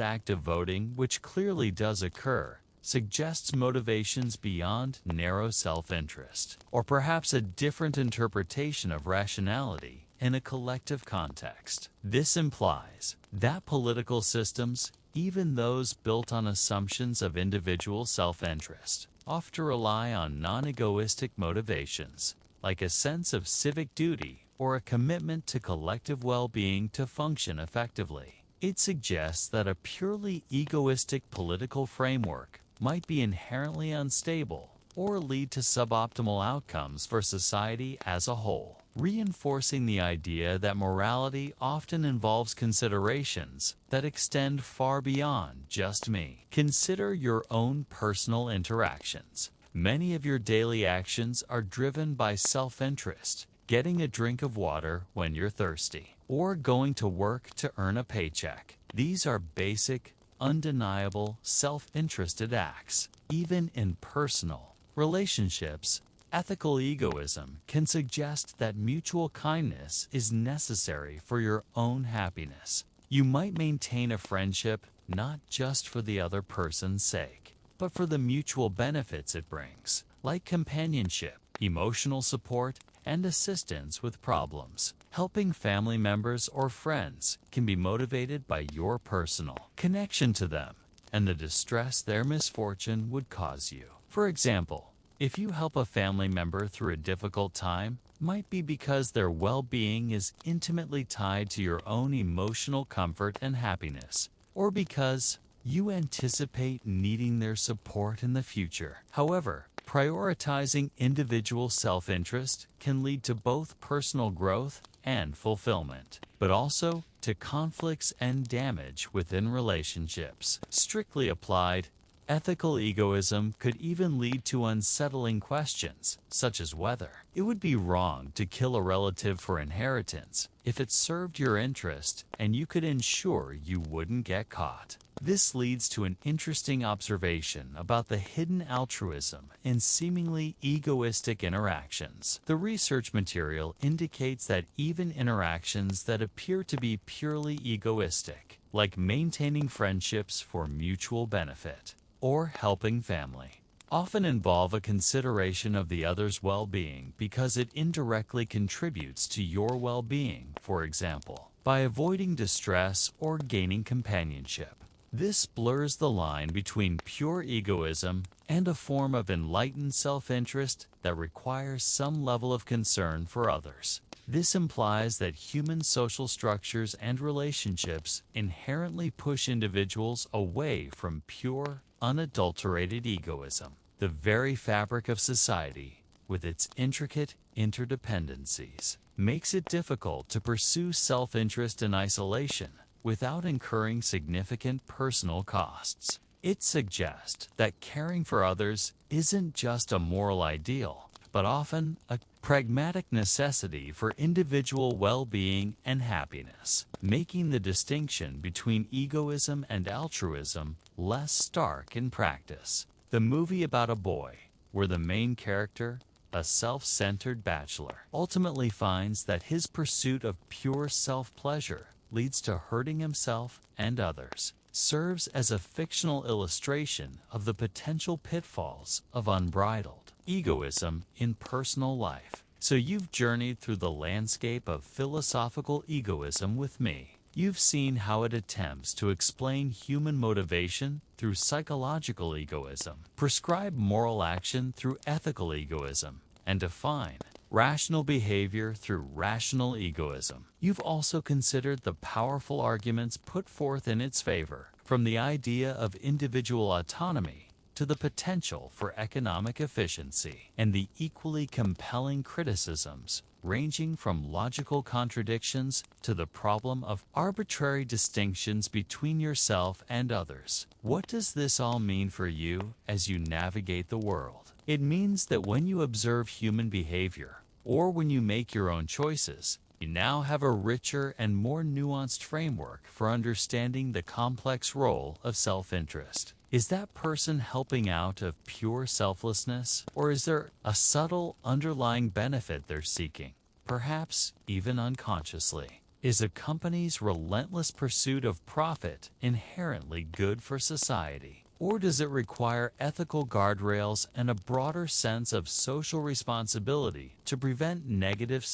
act of voting, which clearly does occur, suggests motivations beyond narrow self-interest, or perhaps a different interpretation of rationality in a collective context. This implies that political systems, even those built on assumptions of individual self-interest, often rely on non-egoistic motivations, like a sense of civic duty or a commitment to collective well-being to function effectively. It suggests that a purely egoistic political framework might be inherently unstable or lead to suboptimal outcomes for society as a whole, reinforcing the idea that morality often involves considerations that extend far beyond just me. Consider your own personal interactions. Many of your daily actions are driven by self-interest, getting a drink of water when you're thirsty, or going to work to earn a paycheck. These are basic, undeniable, self-interested acts. Even in personal relationships, ethical egoism can suggest that mutual kindness is necessary for your own happiness. You might maintain a friendship not just for the other person's sake, but for the mutual benefits it brings, like companionship, emotional support, and assistance with problems. Helping family members or friends can be motivated by your personal connection to them and the distress their misfortune would cause you. For example, if you help a family member through a difficult time, might be because their well-being is intimately tied to your own emotional comfort and happiness, or because you anticipate needing their support in the future. However, prioritizing individual self-interest can lead to both personal growth and fulfillment, but also to conflicts and damage within relationships. Strictly applied, ethical egoism could even lead to unsettling questions, such as whether it would be wrong to kill a relative for inheritance if it served your interest and you could ensure you wouldn't get caught. This leads to an interesting observation about the hidden altruism in seemingly egoistic interactions. The research material indicates that even interactions that appear to be purely egoistic, like maintaining friendships for mutual benefit or helping family, often involve a consideration of the other's well-being because it indirectly contributes to your well-being, for example, by avoiding distress or gaining companionship. This blurs the line between pure egoism and a form of enlightened self-interest that requires some level of concern for others. This implies that human social structures and relationships inherently push individuals away from pure, unadulterated egoism. The very fabric of society, with its intricate interdependencies, makes it difficult to pursue self-interest in isolation without incurring significant personal costs. It suggests that caring for others isn't just a moral ideal, but often a pragmatic necessity for individual well-being and happiness, making the distinction between egoism and altruism less stark in practice. The movie about a boy, where the main character, a self-centered bachelor, ultimately finds that his pursuit of pure self-pleasure leads to hurting himself and others, serves as a fictional illustration of the potential pitfalls of unbridled egoism in personal life. So you've journeyed through the landscape of philosophical egoism with me. You've seen how it attempts to explain human motivation through psychological egoism, prescribe moral action through ethical egoism, and define rational behavior through rational egoism. You've also considered the powerful arguments put forth in its favor, from the idea of individual autonomy to the potential for economic efficiency, and the equally compelling criticisms ranging from logical contradictions to the problem of arbitrary distinctions between yourself and others. What does this all mean for you as you navigate the world? It means that when you observe human behavior, or when you make your own choices, you now have a richer and more nuanced framework for understanding the complex role of self-interest. Is that person helping out of pure selflessness, or is there a subtle underlying benefit they're seeking, perhaps even unconsciously? Is a company's relentless pursuit of profit inherently good for society? Or does it require ethical guardrails and a broader sense of social responsibility to prevent negative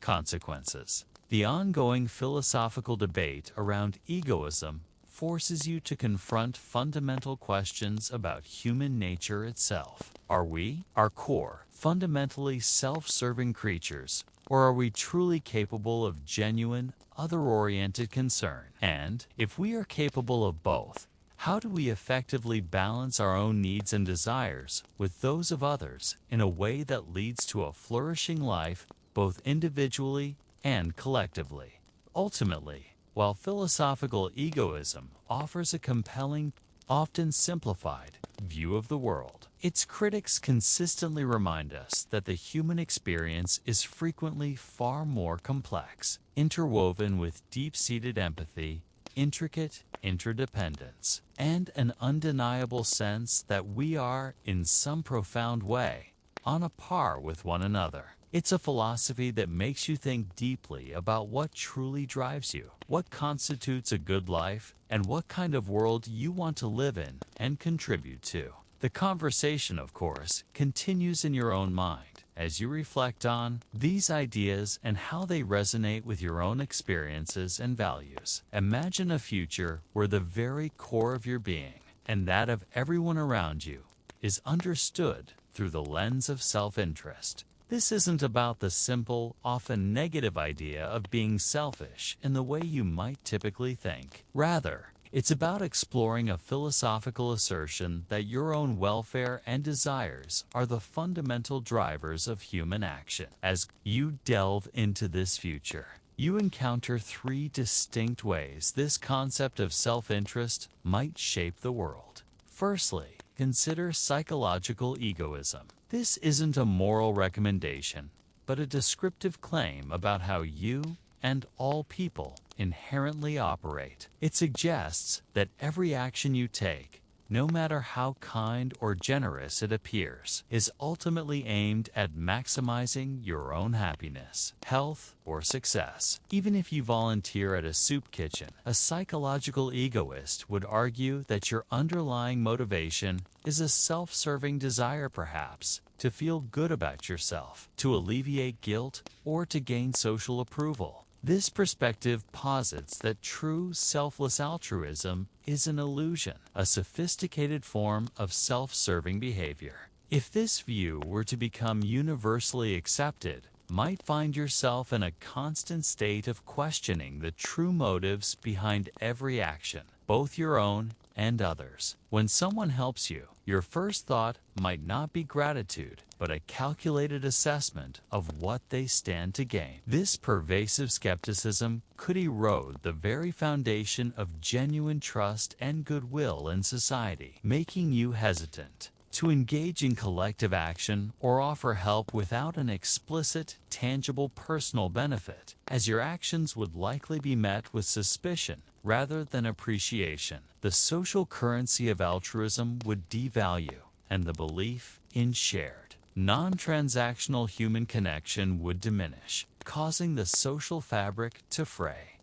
consequences? The ongoing philosophical debate around egoism forces you to confront fundamental questions about human nature itself. Are we, our core, fundamentally self-serving creatures, or are we truly capable of genuine, other-oriented concern? And, if we are capable of both, how do we effectively balance our own needs and desires with those of others in a way that leads to a flourishing life both individually and collectively? Ultimately, while philosophical egoism offers a compelling, often simplified, view of the world, its critics consistently remind us that the human experience is frequently far more complex, interwoven with deep-seated empathy, intricate interdependence, and an undeniable sense that we are, in some profound way, on a par with one another. It's a philosophy that makes you think deeply about what truly drives you, what constitutes a good life, and what kind of world you want to live in and contribute to. The conversation, of course, continues in your own mind as you reflect on these ideas and how they resonate with your own experiences and values. Imagine a future where the very core of your being, and that of everyone around you, is understood through the lens of self-interest. This isn't about the simple, often negative idea of being selfish in the way you might typically think. Rather, it's about exploring a philosophical assertion that your own welfare and desires are the fundamental drivers of human action. As you delve into this future, you encounter three distinct ways this concept of self-interest might shape the world. Firstly, consider psychological egoism. This isn't a moral recommendation, but a descriptive claim about how you and all people inherently operate. It suggests that every action you take, no matter how kind or generous it appears, is ultimately aimed at maximizing your own happiness, health, or success. Even if you volunteer at a soup kitchen, a psychological egoist would argue that your underlying motivation is a self-serving desire, perhaps, to feel good about yourself, to alleviate guilt, or to gain social approval. This perspective posits that true selfless altruism is an illusion, a sophisticated form of self-serving behavior. If this view were to become universally accepted, might find yourself in a constant state of questioning the true motives behind every action, both your own and others. When someone helps you, your first thought might not be gratitude, but a calculated assessment of what they stand to gain. This pervasive skepticism could erode the very foundation of genuine trust and goodwill in society, making you hesitant to engage in collective action or offer help without an explicit, tangible personal benefit, as your actions would likely be met with suspicion rather than appreciation. The social currency of altruism would devalue, and the belief in shared, non-transactional human connection would diminish, causing the social fabric to fray.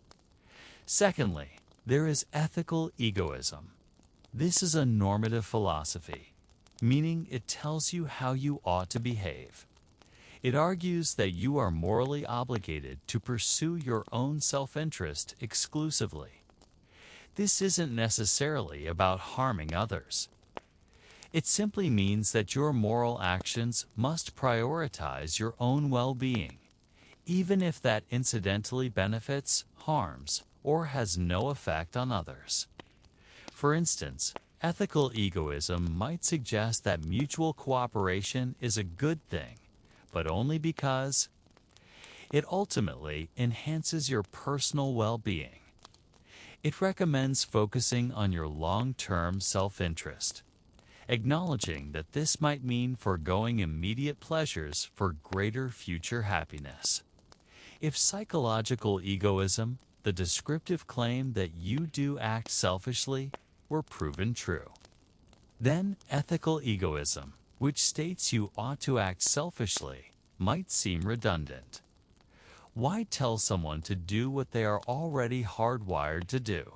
Secondly, there is ethical egoism. This is a normative philosophy, meaning it tells you how you ought to behave. It argues that you are morally obligated to pursue your own self-interest exclusively. This isn't necessarily about harming others. It simply means that your moral actions must prioritize your own well-being, even if that incidentally benefits, harms, or has no effect on others. For instance, ethical egoism might suggest that mutual cooperation is a good thing, but only because it ultimately enhances your personal well-being. It recommends focusing on your long-term self-interest, acknowledging that this might mean foregoing immediate pleasures for greater future happiness. If psychological egoism, the descriptive claim that you do act selfishly, were proven true, then ethical egoism, which states you ought to act selfishly, might seem redundant. Why tell someone to do what they are already hardwired to do?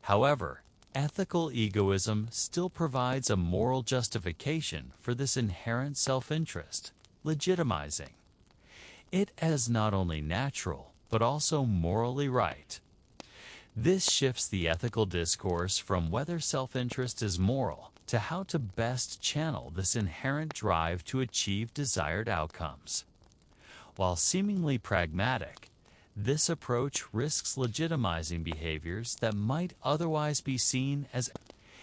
However, ethical egoism still provides a moral justification for this inherent self-interest, legitimizing it as not only natural, but also morally right. This shifts the ethical discourse from whether self-interest is moral to how to best channel this inherent drive to achieve desired outcomes. While seemingly pragmatic, this approach risks legitimizing behaviors that might otherwise be seen as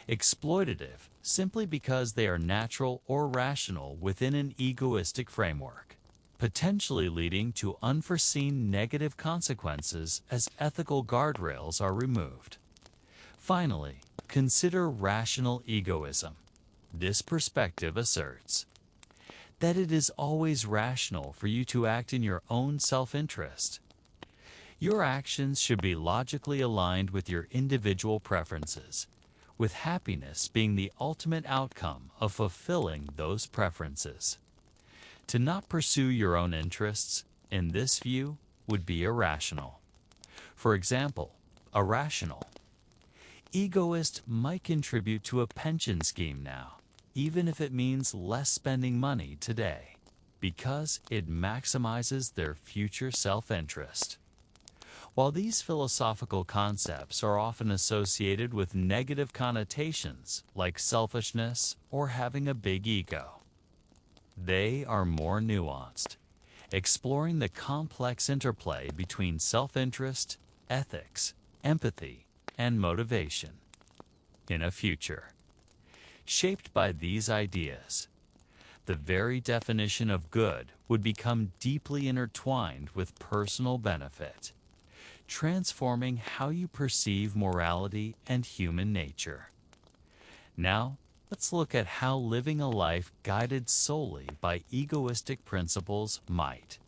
exploitative simply because they are natural or rational within an egoistic framework, potentially leading to unforeseen negative consequences as ethical guardrails are removed. Finally, consider rational egoism. This perspective asserts that it is always rational for you to act in your own self-interest. Your actions should be logically aligned with your individual preferences, with happiness being the ultimate outcome of fulfilling those preferences. To not pursue your own interests, in this view, would be irrational. For example, a rational egoist might contribute to a pension scheme now, even if it means less spending money today, because it maximizes their future self-interest. While these philosophical concepts are often associated with negative connotations like selfishness or having a big ego, they are more nuanced, exploring the complex interplay between self-interest, ethics, empathy, and motivation. In a future shaped by these ideas, the very definition of good would become deeply intertwined with personal benefit, transforming how you perceive morality and human nature. Now, let's look at how living a life guided solely by egoistic principles might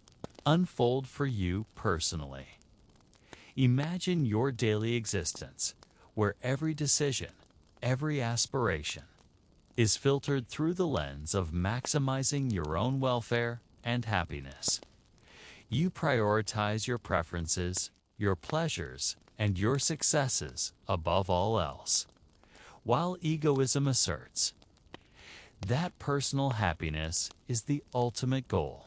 unfold for you personally. Imagine your daily existence, where every decision, every aspiration, is filtered through the lens of maximizing your own welfare and happiness. You prioritize your preferences, your pleasures, and your successes above all else, while egoism asserts that personal happiness is the ultimate goal.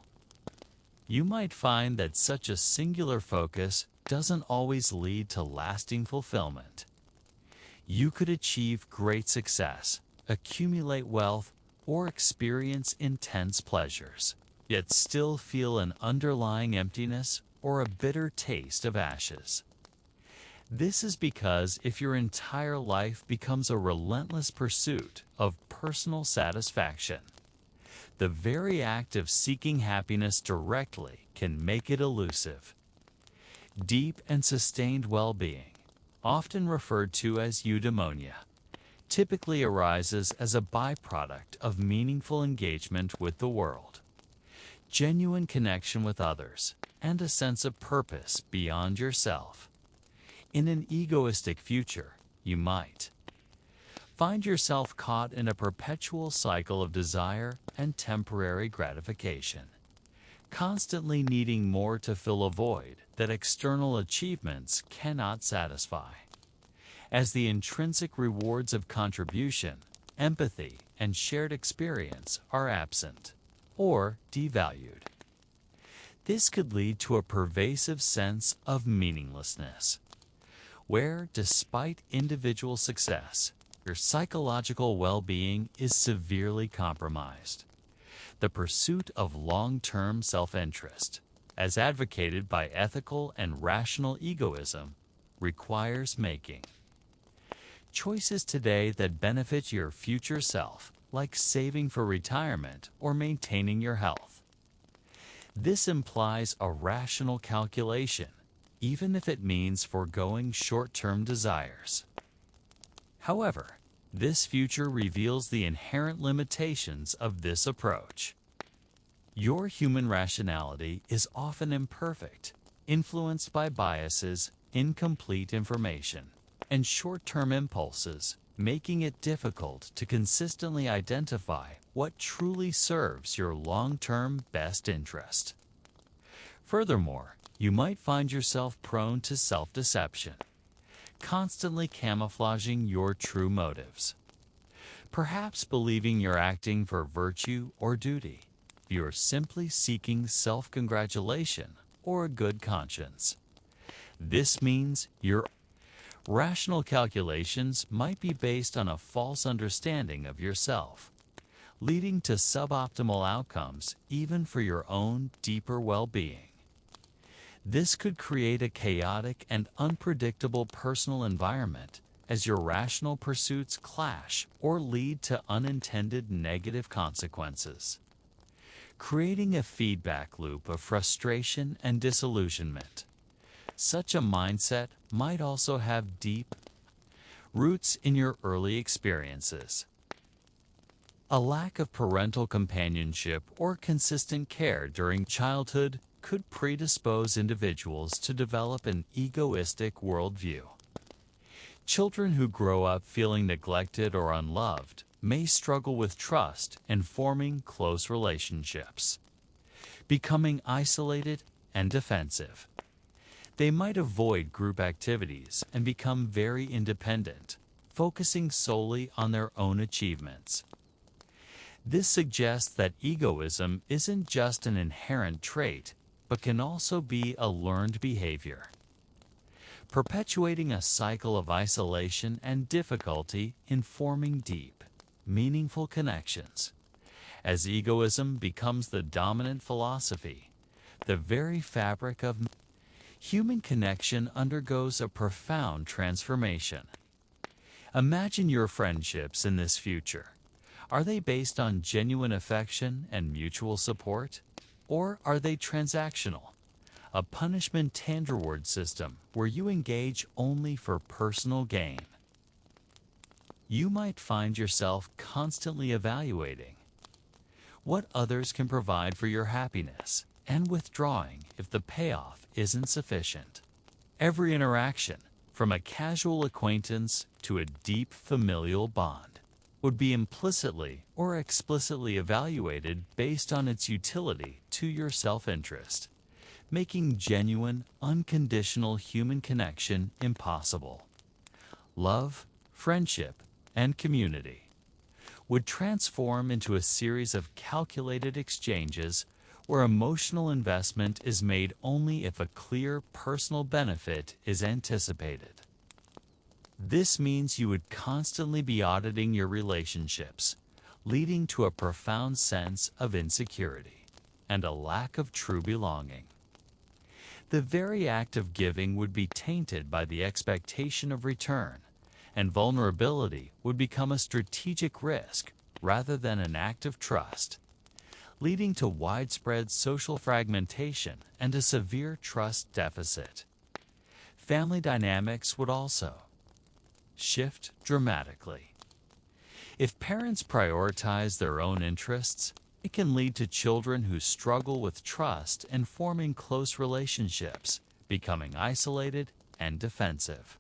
You might find that such a singular focus doesn't always lead to lasting fulfillment. You could achieve great success, accumulate wealth, or experience intense pleasures, yet still feel an underlying emptiness or a bitter taste of ashes. This is because if your entire life becomes a relentless pursuit of personal satisfaction, the very act of seeking happiness directly can make it elusive. Deep and sustained well-being, often referred to as eudaimonia, typically arises as a byproduct of meaningful engagement with the world, genuine connection with others, and a sense of purpose beyond yourself. In an egoistic future, you might find yourself caught in a perpetual cycle of desire and temporary gratification, constantly needing more to fill a void that external achievements cannot satisfy. As the intrinsic rewards of contribution, empathy, and shared experience are absent or devalued. This could lead to a pervasive sense of meaninglessness, where, despite individual success, your psychological well-being is severely compromised. The pursuit of long-term self-interest, as advocated by ethical and rational egoism, requires making choices today that benefit your future self, like saving for retirement or maintaining your health. This implies a rational calculation, even if it means foregoing short-term desires. However, this future reveals the inherent limitations of this approach. Your human rationality is often imperfect, influenced by biases, incomplete information, and short-term impulses, making it difficult to consistently identify what truly serves your long-term best interest. Furthermore, you might find yourself prone to self-deception, constantly camouflaging your true motives. Perhaps believing you're acting for virtue or duty, you're simply seeking self-congratulation or a good conscience. This means you're Rational calculations might be based on a false understanding of yourself, leading to suboptimal outcomes even for your own deeper well-being. This could create a chaotic and unpredictable personal environment as your rational pursuits clash or lead to unintended negative consequences, creating a feedback loop of frustration and disillusionment. Such a mindset might also have deep roots in your early experiences. A lack of parental companionship or consistent care during childhood could predispose individuals to develop an egoistic worldview. Children who grow up feeling neglected or unloved may struggle with trust and forming close relationships, becoming isolated and defensive. They might avoid group activities and become very independent, focusing solely on their own achievements. This suggests that egoism isn't just an inherent trait, but can also be a learned behavior, perpetuating a cycle of isolation and difficulty in forming deep, meaningful connections. As egoism becomes the dominant philosophy, the very fabric of human connection undergoes a profound transformation. Imagine your friendships in this future. Are they based on genuine affection and mutual support? Or are they transactional, a punishment reward system where you engage only for personal gain? You might find yourself constantly evaluating what others can provide for your happiness and withdrawing if the payoff isn't sufficient. Every interaction, from a casual acquaintance to a deep familial bond, would be implicitly or explicitly evaluated based on its utility to your self-interest, making genuine, unconditional human connection impossible. Love, friendship, and community would transform into a series of calculated exchanges where emotional investment is made only if a clear personal benefit is anticipated. This means you would constantly be auditing your relationships, leading to a profound sense of insecurity and a lack of true belonging. The very act of giving would be tainted by the expectation of return, and vulnerability would become a strategic risk rather than an act of trust, leading to widespread social fragmentation and a severe trust deficit. Family dynamics would also shift dramatically. If parents prioritize their own interests, it can lead to children who struggle with trust and forming close relationships, becoming isolated and defensive.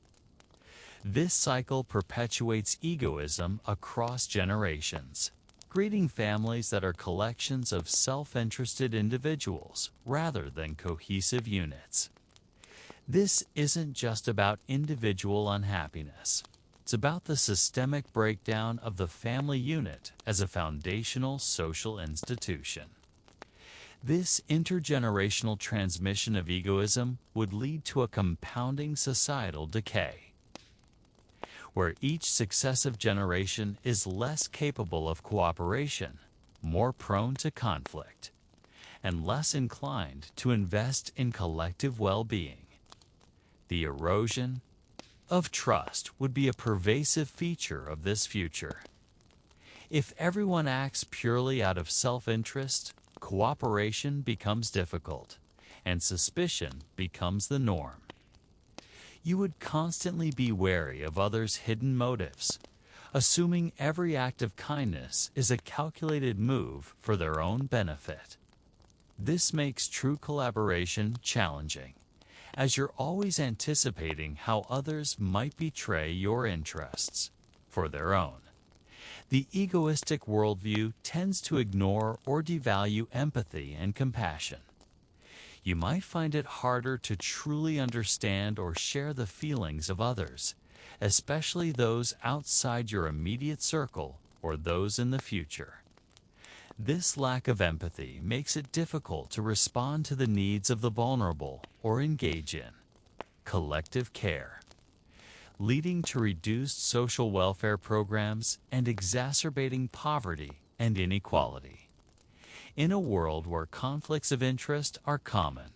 This cycle perpetuates egoism across generations, creating families that are collections of self-interested individuals rather than cohesive units. This isn't just about individual unhappiness. It's about the systemic breakdown of the family unit as a foundational social institution. This intergenerational transmission of egoism would lead to a compounding societal decay, where each successive generation is less capable of cooperation, more prone to conflict, and less inclined to invest in collective well-being. The erosion of trust would be a pervasive feature of this future. If everyone acts purely out of self-interest, cooperation becomes difficult, and suspicion becomes the norm. You would constantly be wary of others' hidden motives, assuming every act of kindness is a calculated move for their own benefit. This makes true collaboration challenging, as you're always anticipating how others might betray your interests for their own. The egoistic worldview tends to ignore or devalue empathy and compassion. You might find it harder to truly understand or share the feelings of others, especially those outside your immediate circle or those in the future. This lack of empathy makes it difficult to respond to the needs of the vulnerable or engage in collective care, leading to reduced social welfare programs and exacerbating poverty and inequality. In a world where conflicts of interest are common,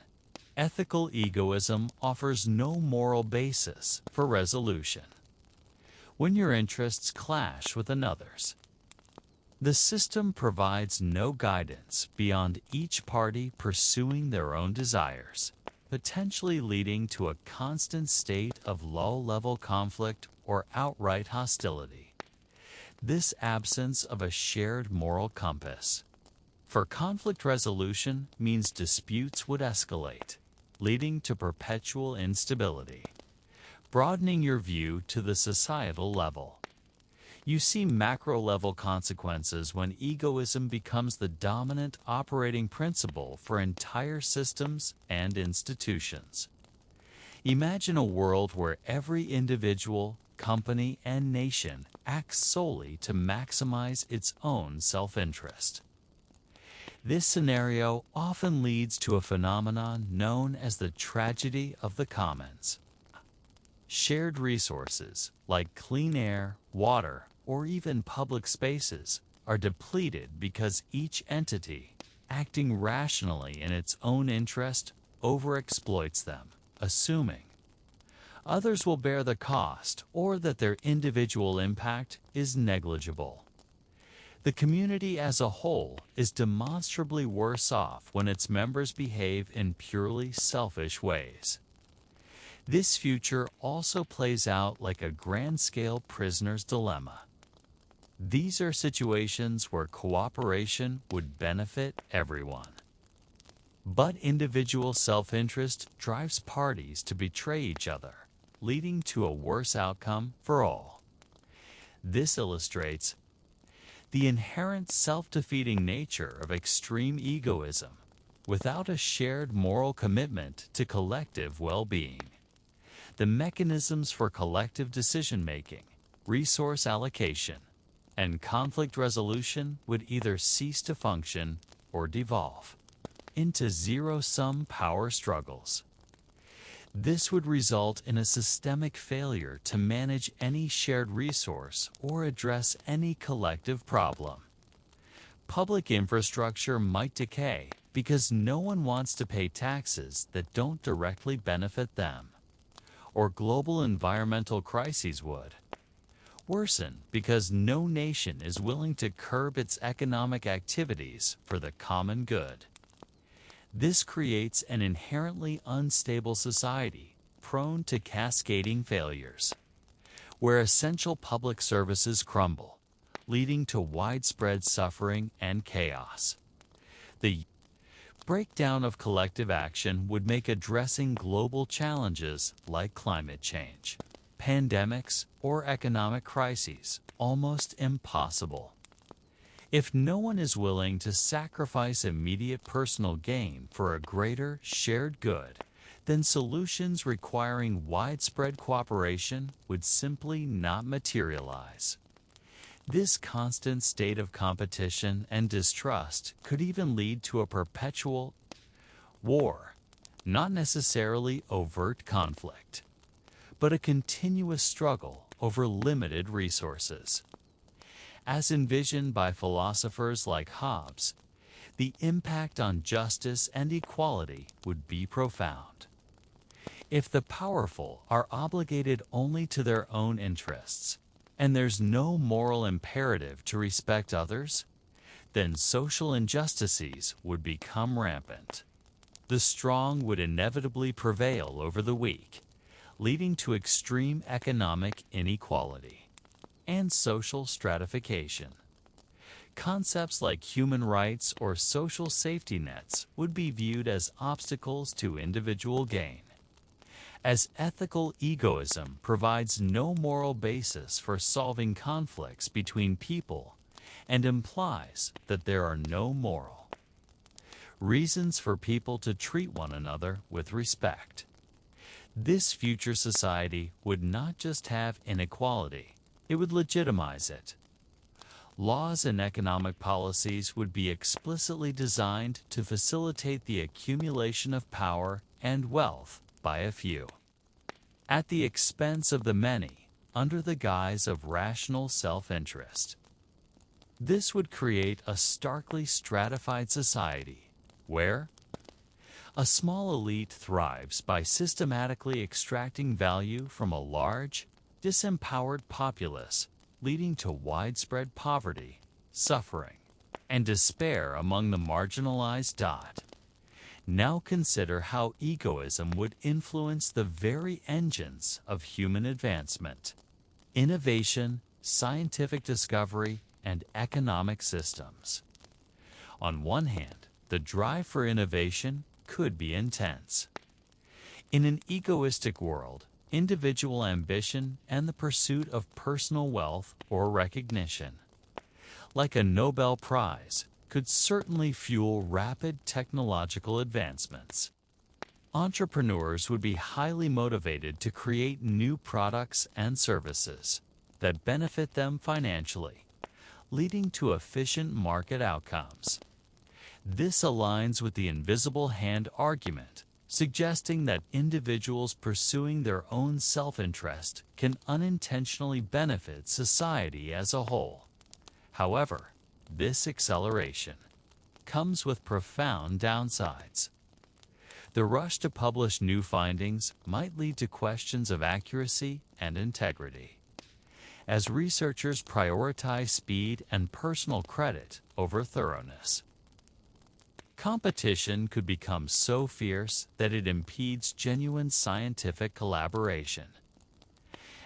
ethical egoism offers no moral basis for resolution. When your interests clash with another's, the system provides no guidance beyond each party pursuing their own desires, potentially leading to a constant state of low-level conflict or outright hostility. This absence of a shared moral compass for conflict resolution means disputes would escalate, leading to perpetual instability. Broadening your view to the societal level, you see macro-level consequences when egoism becomes the dominant operating principle for entire systems and institutions. Imagine a world where every individual, company, and nation acts solely to maximize its own self-interest. This scenario often leads to a phenomenon known as the tragedy of the commons. Shared resources like clean air, water, or even public spaces are depleted because each entity, acting rationally in its own interest, overexploits them, assuming others will bear the cost or that their individual impact is negligible. The community as a whole is demonstrably worse off when its members behave in purely selfish ways. This future also plays out like a grand-scale prisoner's dilemma. These are situations where cooperation would benefit everyone. But individual self-interest drives parties to betray each other, leading to a worse outcome for all. This illustrates the inherent self-defeating nature of extreme egoism without a shared moral commitment to collective well-being. The mechanisms for collective decision-making, resource allocation, and conflict resolution would either cease to function or devolve into zero-sum power struggles. This would result in a systemic failure to manage any shared resource or address any collective problem. Public infrastructure might decay because no one wants to pay taxes that don't directly benefit them. Or global environmental crises would worsen because no nation is willing to curb its economic activities for the common good. This creates an inherently unstable society prone to cascading failures, where essential public services crumble, leading to widespread suffering and chaos. The breakdown of collective action would make addressing global challenges like climate change, pandemics, or economic crises almost impossible. If no one is willing to sacrifice immediate personal gain for a greater shared good, then solutions requiring widespread cooperation would simply not materialize. This constant state of competition and distrust could even lead to a perpetual war, not necessarily overt conflict, but a continuous struggle over limited resources. As envisioned by philosophers like Hobbes, the impact on justice and equality would be profound. If the powerful are obligated only to their own interests, and there's no moral imperative to respect others, then social injustices would become rampant. The strong would inevitably prevail over the weak, leading to extreme economic inequality and social stratification. Concepts like human rights or social safety nets would be viewed as obstacles to individual gain, as ethical egoism provides no moral basis for solving conflicts between people and implies that there are no moral reasons for people to treat one another with respect. This future society would not just have inequality, it would legitimize it. Laws and economic policies would be explicitly designed to facilitate the accumulation of power and wealth by a few. at the expense of the many, under the guise of rational self-interest. This would create a starkly stratified society where a small elite thrives by systematically extracting value from a large, disempowered populace, leading to widespread poverty, suffering, and despair among the marginalized. Now consider how egoism would influence the very engines of human advancement, innovation, scientific discovery, and economic systems. On one hand, the drive for innovation could be intense. In an egoistic world, individual ambition and the pursuit of personal wealth or recognition, like a Nobel Prize, could certainly fuel rapid technological advancements. Entrepreneurs would be highly motivated to create new products and services that benefit them financially, leading to efficient market outcomes. This aligns with the invisible hand argument, suggesting that individuals pursuing their own self-interest can unintentionally benefit society as a whole. However, this acceleration comes with profound downsides. The rush to publish new findings might lead to questions of accuracy and integrity, as researchers prioritize speed and personal credit over thoroughness. Competition could become so fierce that it impedes genuine scientific collaboration.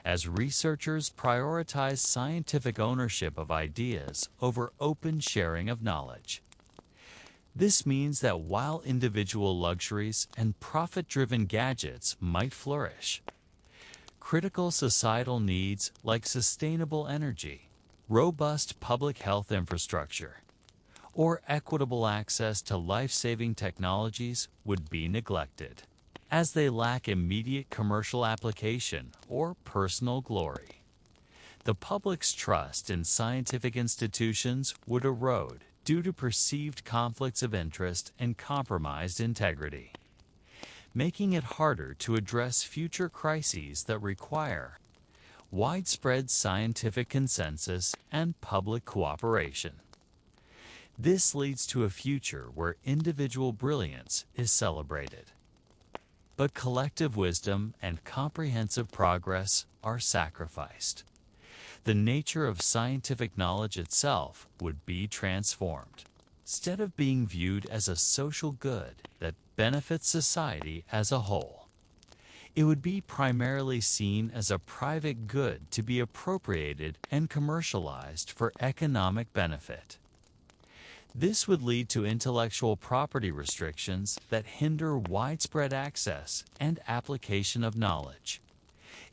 As researchers prioritize scientific ownership of ideas over open sharing of knowledge. This means that while individual luxuries and profit-driven gadgets might flourish, critical societal needs like sustainable energy, robust public health infrastructure, or equitable access to life-saving technologies would be neglected, as they lack immediate commercial application or personal glory. The public's trust in scientific institutions would erode due to perceived conflicts of interest and compromised integrity, making it harder to address future crises that require widespread scientific consensus and public cooperation. This leads to a future where individual brilliance is celebrated, but collective wisdom and comprehensive progress are sacrificed. The nature of scientific knowledge itself would be transformed. Instead of being viewed as a social good that benefits society as a whole, it would be primarily seen as a private good to be appropriated and commercialized for economic benefit. This would lead to intellectual property restrictions that hinder widespread access and application of knowledge.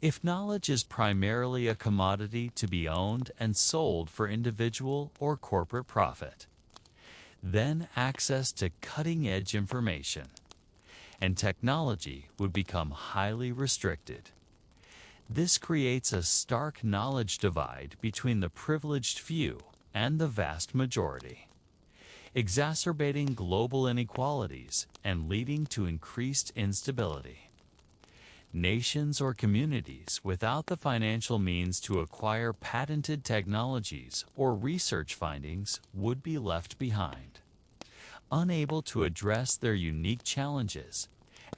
If knowledge is primarily a commodity to be owned and sold for individual or corporate profit, then access to cutting-edge information and technology would become highly restricted. This creates a stark knowledge divide between the privileged few and the vast majority, exacerbating global inequalities and leading to increased instability. Nations or communities without the financial means to acquire patented technologies or research findings would be left behind, unable to address their unique challenges,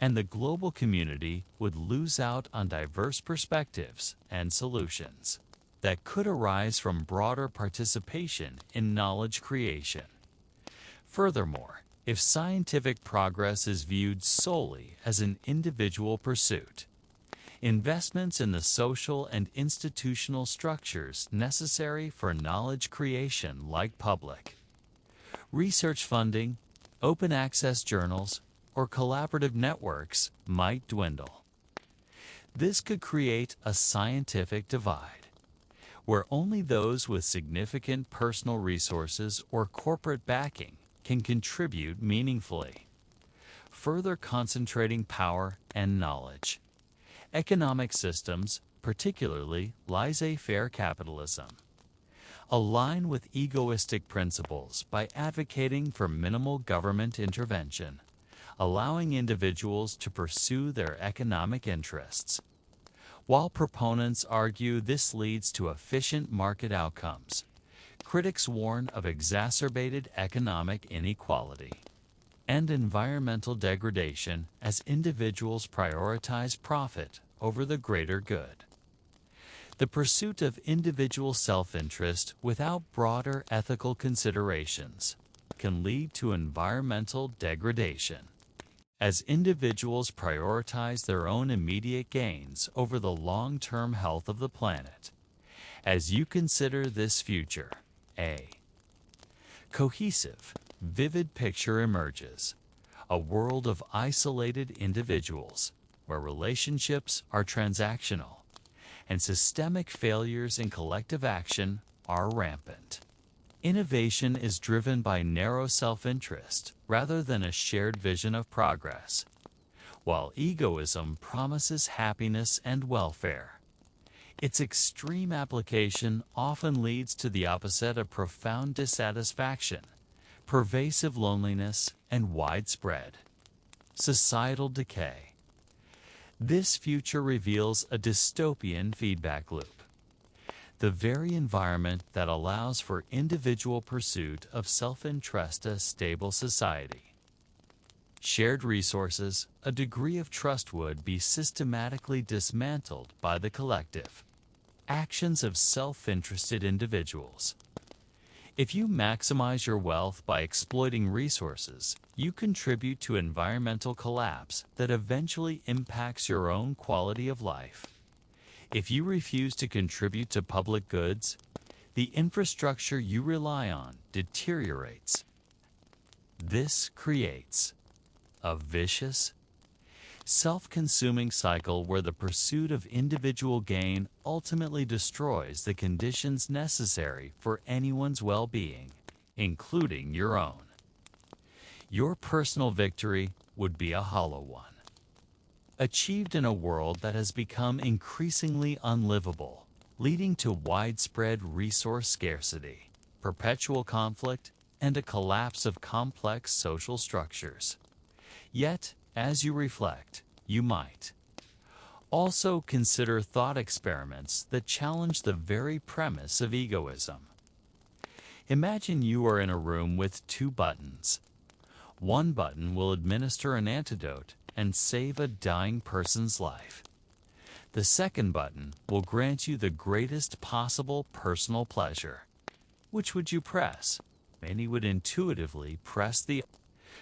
and the global community would lose out on diverse perspectives and solutions that could arise from broader participation in knowledge creation. Furthermore, if scientific progress is viewed solely as an individual pursuit, investments in the social and institutional structures necessary for knowledge creation like public research funding, open access journals, or collaborative networks might dwindle. This could create a scientific divide, where only those with significant personal resources or corporate backing can contribute meaningfully, further concentrating power and knowledge. Economic systems, particularly laissez-faire capitalism, align with egoistic principles by advocating for minimal government intervention, allowing individuals to pursue their economic interests. While proponents argue this leads to efficient market outcomes, critics warn of exacerbated economic inequality and environmental degradation as individuals prioritize profit over the greater good. The pursuit of individual self-interest without broader ethical considerations can lead to environmental degradation, as individuals prioritize their own immediate gains over the long-term health of the planet. As you consider this future, a cohesive, vivid picture emerges, a world of isolated individuals where relationships are transactional and systemic failures in collective action are rampant. Innovation is driven by narrow self-interest rather than a shared vision of progress, while egoism promises happiness and welfare. Its extreme application often leads to the opposite of profound dissatisfaction, pervasive loneliness, and widespread societal decay. This future reveals a dystopian feedback loop. The very environment that allows for individual pursuit of self-interest, a stable society. Shared resources, a degree of trust would be systematically dismantled by the collective actions of self-interested individuals. If you maximize your wealth by exploiting resources, you contribute to environmental collapse that eventually impacts your own quality of life. If you refuse to contribute to public goods, the infrastructure you rely on deteriorates. This creates a vicious, self-consuming cycle where the pursuit of individual gain ultimately destroys the conditions necessary for anyone's well-being, including your own. Your personal victory would be a hollow one, achieved in a world that has become increasingly unlivable, leading to widespread resource scarcity, perpetual conflict, and a collapse of complex social structures. Yet, as you reflect, you might also consider thought experiments that challenge the very premise of egoism. Imagine you are in a room with two buttons. One button will administer an antidote and save a dying person's life. The second button will grant you the greatest possible personal pleasure. Which would you press? Many would intuitively press the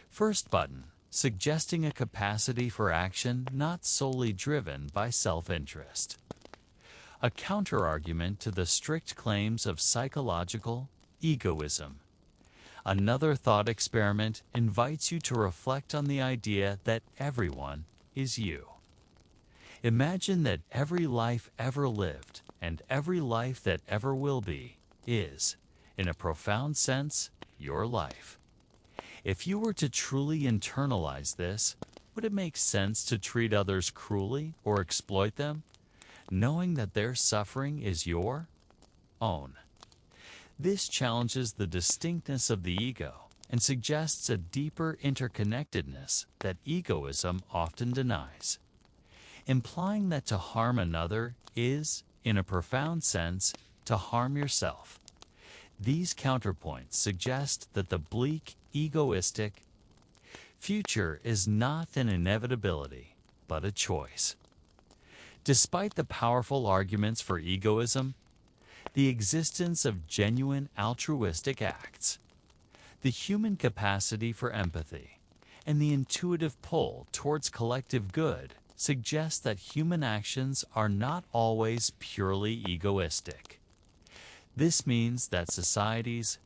first button, suggesting a capacity for action not solely driven by self-interest. A counterargument to the strict claims of psychological egoism. Another thought experiment invites you to reflect on the idea that everyone is you. Imagine that every life ever lived and every life that ever will be is, in a profound sense, your life. If you were to truly internalize this, would it make sense to treat others cruelly or exploit them, knowing that their suffering is your own? This challenges the distinctness of the ego and suggests a deeper interconnectedness that egoism often denies, implying that to harm another is, in a profound sense, to harm yourself. These counterpoints suggest that the bleak, egoistic future is not an inevitability, but a choice. Despite the powerful arguments for egoism, the existence of genuine altruistic acts, the human capacity for empathy, and the intuitive pull towards collective good suggest that human actions are not always purely egoistic. This means that society's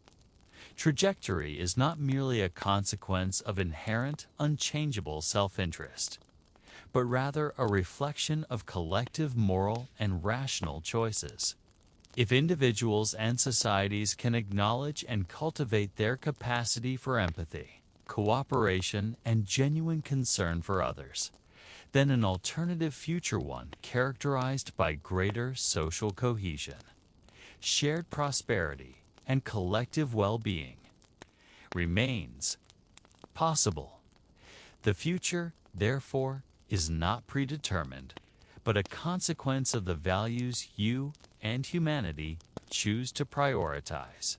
trajectory is not merely a consequence of inherent, unchangeable self-interest, but rather a reflection of collective moral and rational choices. If individuals and societies can acknowledge and cultivate their capacity for empathy, cooperation, and genuine concern for others, then an alternative future one characterized by greater social cohesion, shared prosperity, and collective well-being remains possible. The future, therefore, is not predetermined, but a consequence of the values you and humanity choose to prioritize.